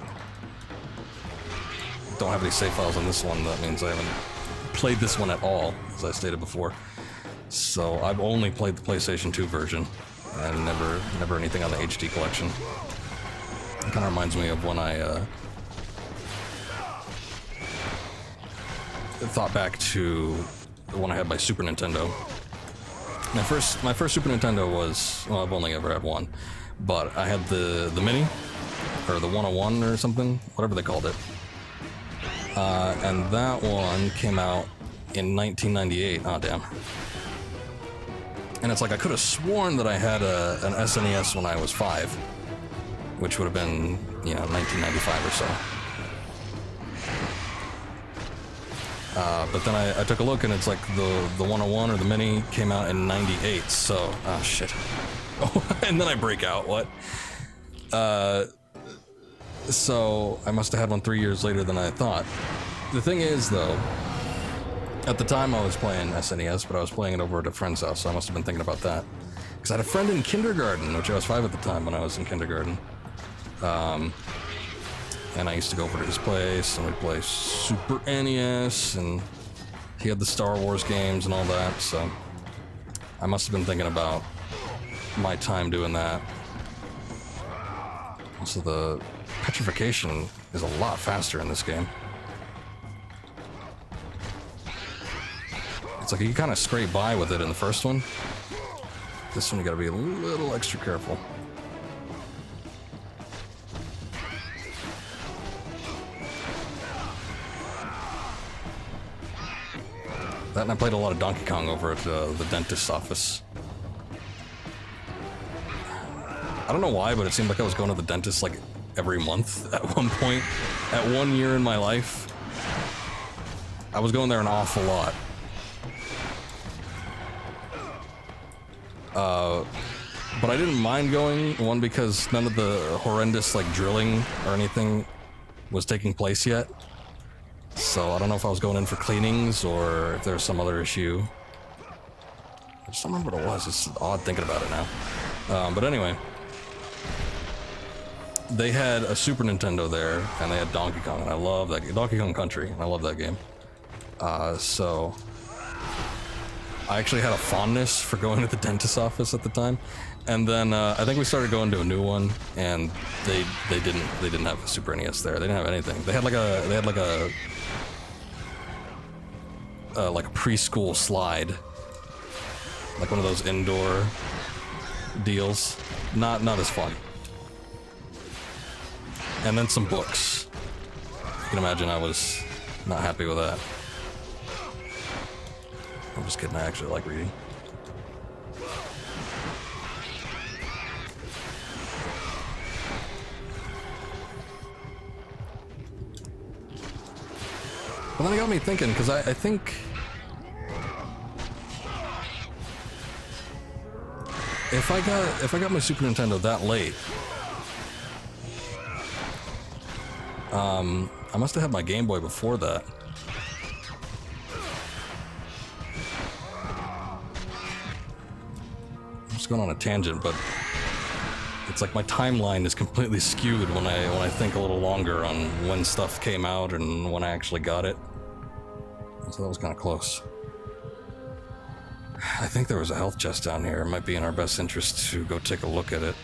have any save files on this one, that means I haven't played this one at all, as I stated before. So I've only played the PlayStation 2 version, and never anything on the HD collection. It kind of reminds me of when I thought back to when I had my Super Nintendo. My first Super Nintendo was, well, I've only ever had one, but I had the Mini, or the 101 or something, whatever they called it. And that one came out in 1998. Oh, damn. And it's like I could have sworn that I had an SNES when I was 5, which would have been, you know, 1995 or so. But then I took a look and it's like the 101 or the Mini came out in 98, so... Oh, shit. Oh, and then I break out, what? So I must have had one 3 years later than I thought. The thing is, though, at the time I was playing SNES, but I was playing it over at a friend's house, so I must have been thinking about that. Because I had a friend in kindergarten, which I was 5 at the time when I was in kindergarten. And I used to go over to his place, and we'd play Super NES, and he had the Star Wars games and all that, so I must have been thinking about my time doing that. Also, the petrification is a lot faster in this game. It's like you kind of scrape by with it in the first one. This one you gotta be a little extra careful. That, and I played a lot of Donkey Kong over at the dentist's office. I don't know why, but it seemed like I was going to the dentist like every month at one point. At 1 year in my life, I was going there an awful lot. But I didn't mind going, one, because none of the horrendous like drilling or anything was taking place yet. So I don't know if I was going in for cleanings or if there was some other issue. I just don't remember what it was. It's odd thinking about it now. But anyway, they had a Super Nintendo there, and they had Donkey Kong, and I love that game. Donkey Kong Country, and I love that game. So I actually had a fondness for going to the dentist's office at the time, and then I think we started going to a new one, and they didn't have a Super NES there. They didn't have anything. They had like a preschool slide, like one of those indoor deals. Not as fun. And then some books. You can imagine I was not happy with that. I'm just kidding, I actually like reading. But then it got me thinking, because I think if I got my Super Nintendo that late, I must have had my Game Boy before that. I'm just going on a tangent, but it's like my timeline is completely skewed when I think a little longer on when stuff came out and when I actually got it. So that was kind of close. I think there was a health chest down here. It might be in our best interest to go take a look at it.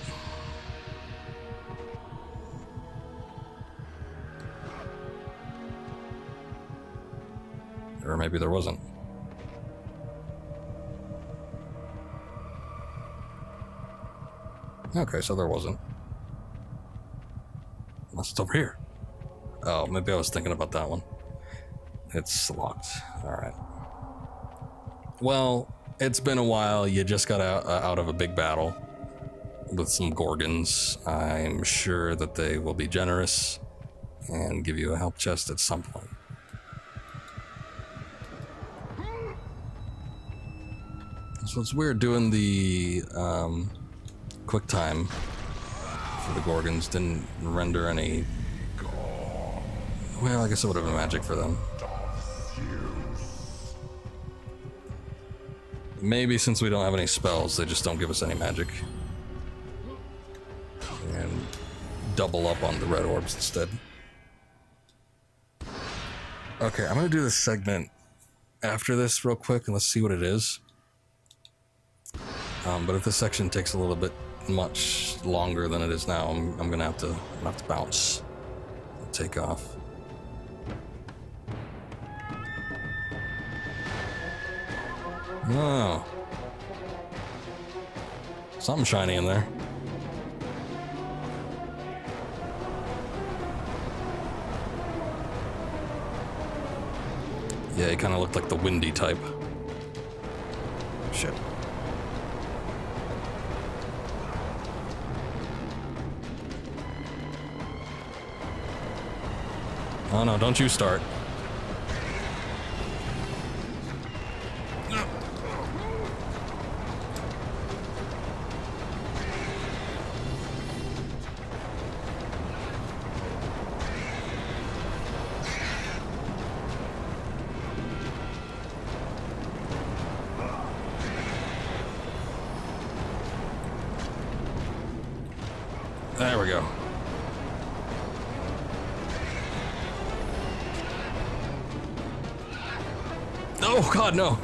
Or maybe there wasn't. Okay, so there wasn't. Unless it's over here. Oh, maybe I was thinking about that one. It's locked. Alright. Well, it's been a while. You just got out of a big battle with some Gorgons. I'm sure that they will be generous and give you a health chest at some point. So it's weird doing the quick time for the Gorgons didn't render any. Well, I guess it would have been magic for them. Maybe since we don't have any spells, they just don't give us any magic. And double up on the red orbs instead. Okay, I'm gonna do this segment after this real quick and let's see what it is. But if this section takes a little bit much longer than it is now, I'm gonna have to bounce, take off. Oh, something shiny in there. Yeah, he kind of looked like the windy type. Shit. Oh no, don't you start. There we go. Oh god, no.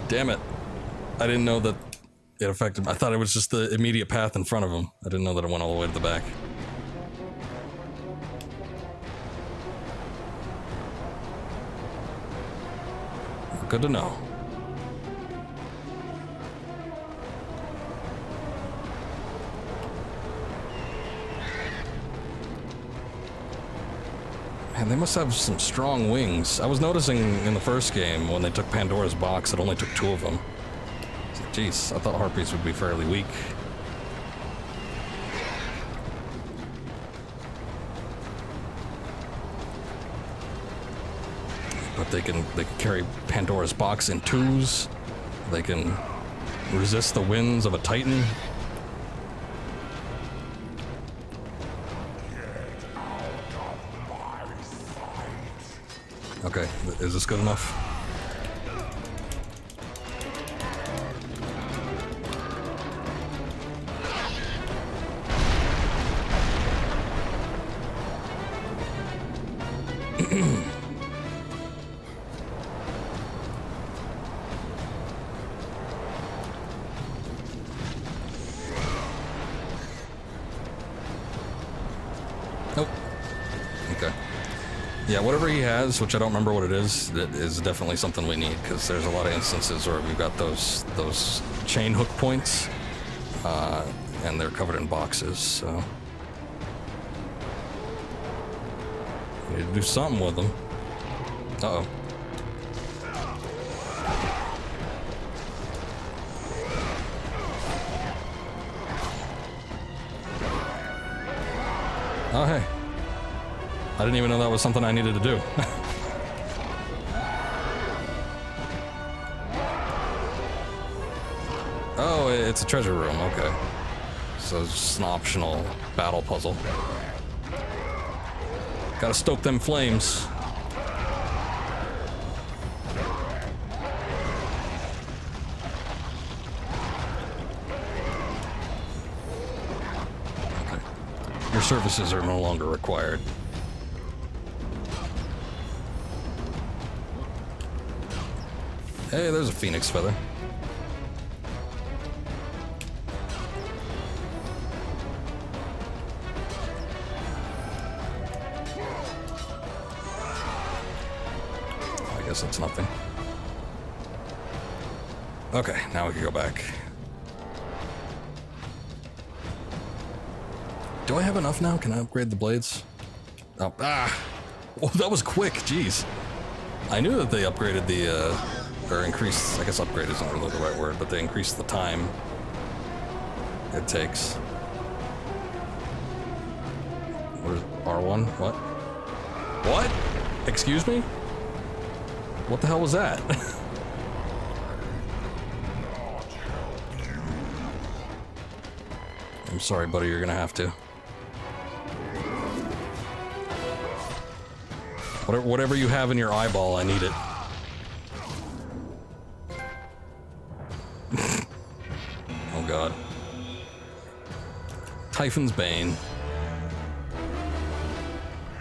Damn it. I didn't know that it affected. I thought it was just the immediate path in front of him. I didn't know that it went all the way to the back. Good to know. Man, they must have some strong wings. I was noticing in the first game when they took Pandora's box, it only took 2 of them. Jeez, I thought harpies would be fairly weak. But they can carry Pandora's box in 2s. They can resist the winds of a Titan. Okay, is this good enough? Nope. Okay. Yeah, whatever he has, which I don't remember what it is definitely something we need, because there's a lot of instances where we've got those chain hook points, and they're covered in boxes, so... We need to do something with them. Uh-oh. Oh, hey. I didn't even know that was something I needed to do. Oh, it's a treasure room, okay. So it's just an optional battle puzzle. Gotta stoke them flames. Okay. Your services are no longer required. Hey, there's a phoenix feather. I guess that's nothing. Okay, now we can go back. Do I have enough now? Can I upgrade the blades? Oh, oh, that was quick, jeez. I knew that they upgraded the, or increased, I guess upgrade isn't really the right word, but they increased the time it takes. What is R1? What? What? Excuse me? What the hell was that? I'm sorry, buddy, you're gonna have to. Whatever you have in your eyeball, I need it. Oh god. Typhon's Bane.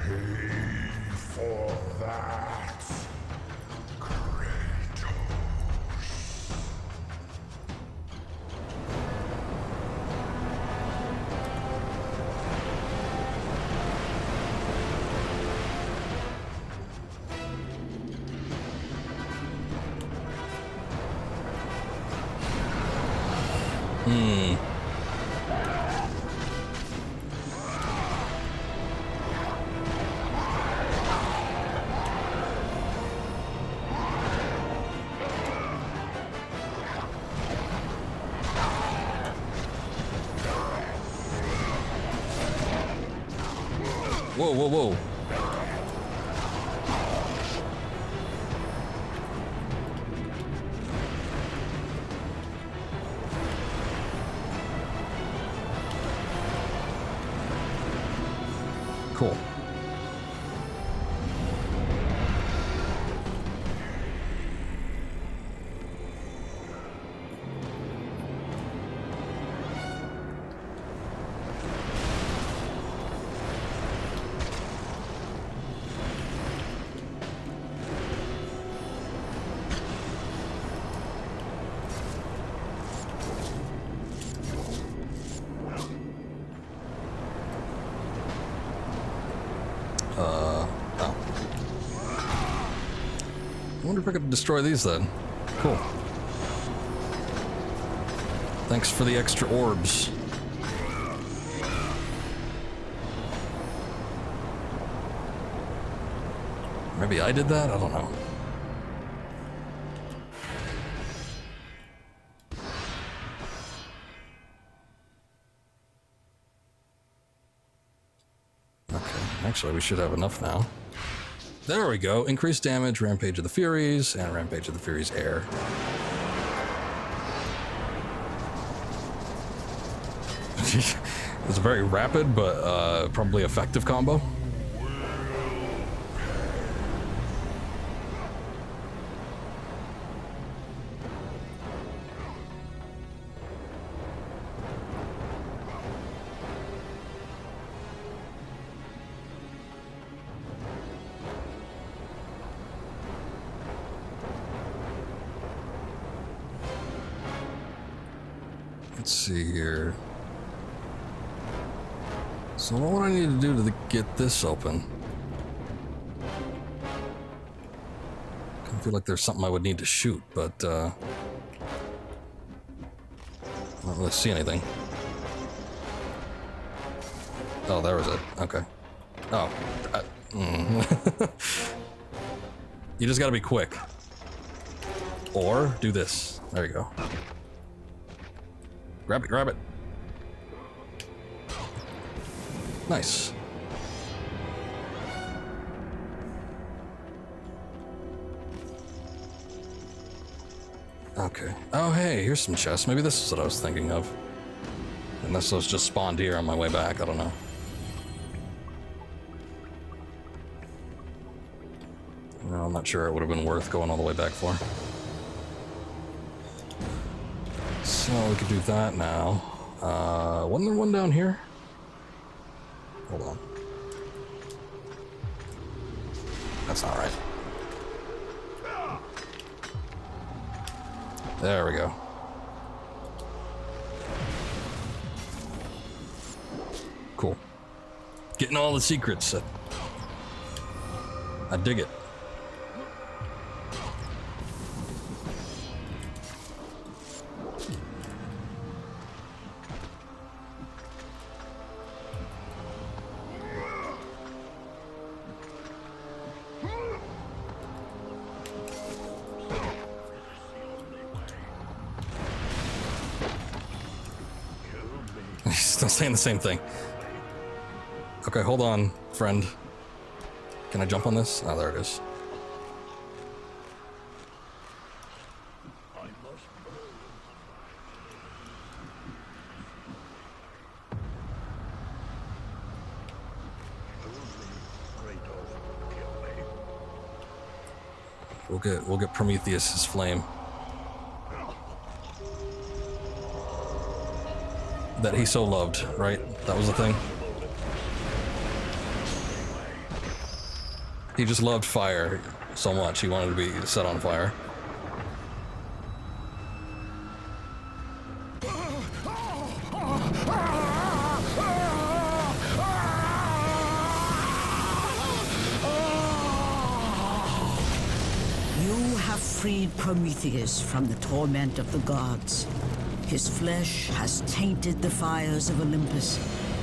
Pay for that, Kratos. Whoa, whoa, whoa. Cool. I wonder if I could destroy these then. Cool. Thanks for the extra orbs. Maybe I did that? I don't know. Okay, actually we should have enough now. There we go. Increased damage, Rampage of the Furies, and Rampage of the Furies Air. It's a very rapid, but probably effective combo. Let's see here. So what would I need to do to get this open? I feel like there's something I would need to shoot, but I don't really see anything. Oh, there was it. Okay. Oh. You just gotta be quick. Or do this. There you go. Grab it, grab it. Nice. Okay. Oh, hey, here's some chests. Maybe this is what I was thinking of. Unless those just spawned here on my way back. I don't know. No, I'm not sure it would have been worth going all the way back for. So we could do that now. Wasn't there one down here? Hold on. That's not right. There we go. Cool. Getting all the secrets. I dig it. Still saying the same thing. Okay, hold on, friend. Can I jump on this? Oh, there it is. We'll get Prometheus's flame. That he so loved, right? That was the thing. He just loved fire so much, he wanted to be set on fire. You have freed Prometheus from the torment of the gods. His flesh has tainted the fires of Olympus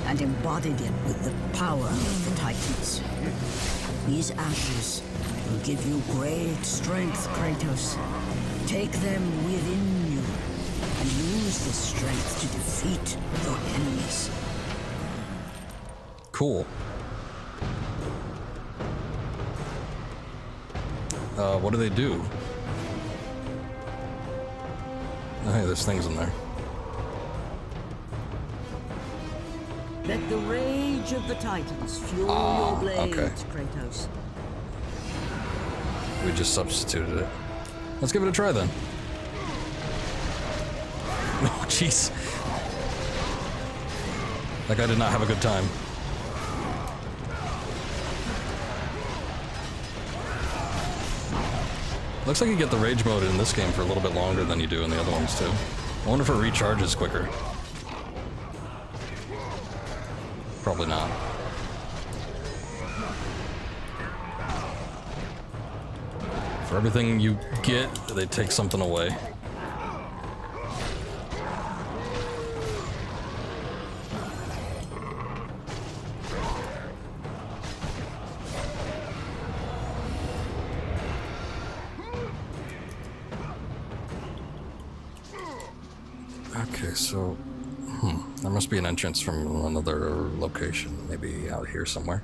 and embodied it with the power of the Titans. These ashes will give you great strength, Kratos. Take them within you and use this strength to defeat your enemies. Cool. What do they do? Oh, hey, there's things in there. Let the rage of the Titans fuel your blades, okay. Kratos. We just substituted it. Let's give it a try then. Oh, jeez. That guy did not have a good time. Looks like you get the rage mode in this game for a little bit longer than you do in the other ones too. I wonder if it recharges quicker. Probably not. For everything you get, they take something away. Okay, so there must be an entrance from another location, maybe out here somewhere.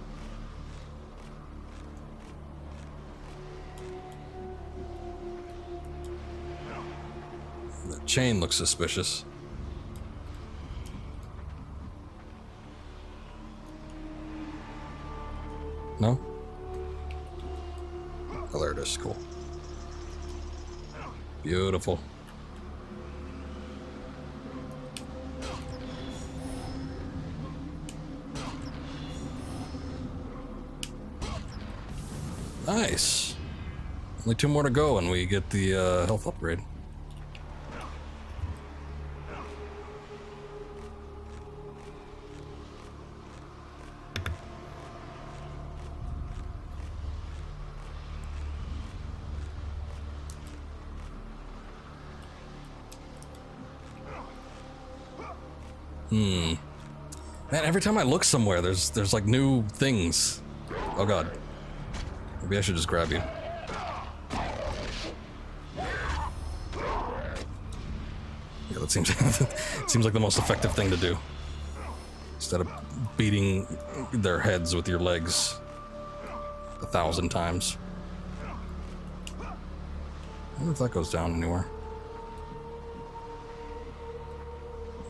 The chain looks suspicious. No? Oh, there it is. Cool. Beautiful. Nice. Only 2 more to go and we get the health upgrade. Man, every time I look somewhere, there's like new things. Oh god. Maybe I should just grab you. Yeah, that seems seems like the most effective thing to do. Instead of beating their heads with your legs 1,000 times. I wonder if that goes down anywhere.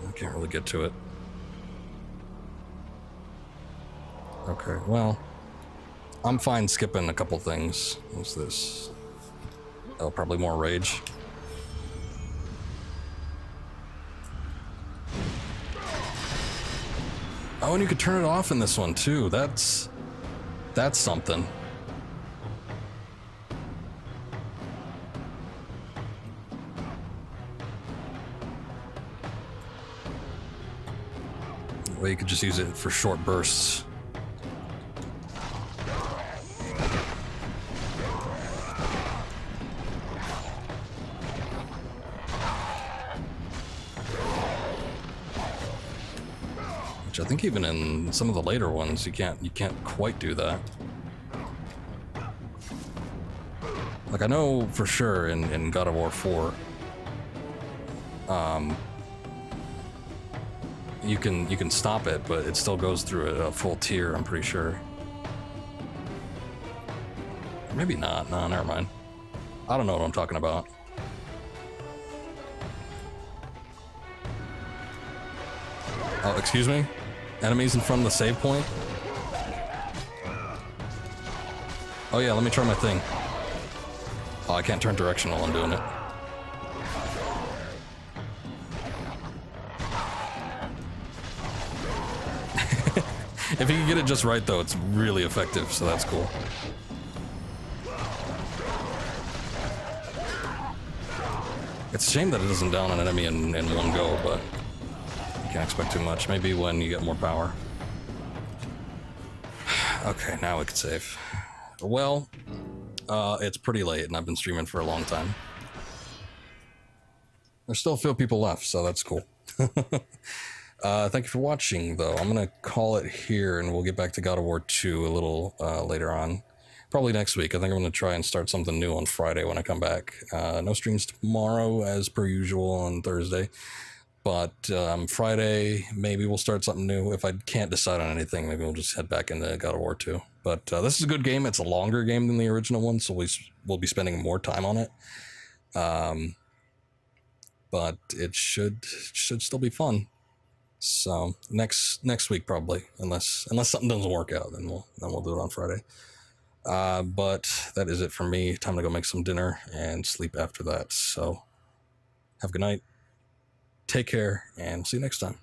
I can't really get to it. Okay, well, I'm fine skipping a couple things. What's this? Oh, probably more rage. Oh, and you could turn it off in this one too. That's something. Well, you could just use it for short bursts. Which I think even in some of the later ones, you can't quite do that. Like I know for sure in God of War 4, you can stop it, but it still goes through a full tier, I'm pretty sure. Maybe not. No, never mind. I don't know what I'm talking about. Oh, excuse me? Enemies in front of the save point? Oh yeah, let me try my thing. Oh, I can't turn directional while I'm doing it. If you can get it just right, though, it's really effective, so that's cool. It's a shame that it doesn't down an enemy in one go, but you can't expect too much. Maybe when you get more power. Okay, now we can save. Well, it's pretty late, and I've been streaming for a long time. There's still a few people left, so that's cool. Thank you for watching, though. I'm going to call it here, and we'll get back to God of War 2 a little later on. Probably next week. I think I'm going to try and start something new on Friday when I come back. No streams tomorrow, as per usual, on Thursday. But Friday, maybe we'll start something new. If I can't decide on anything, maybe we'll just head back into God of War 2. But this is a good game. It's a longer game than the original one, so we'll be spending more time on it. But it should still be fun. So next week probably, unless something doesn't work out, then we'll do it on Friday. But that is it for me. Time to go make some dinner and sleep after that. So have a good night. Take care and see you next time.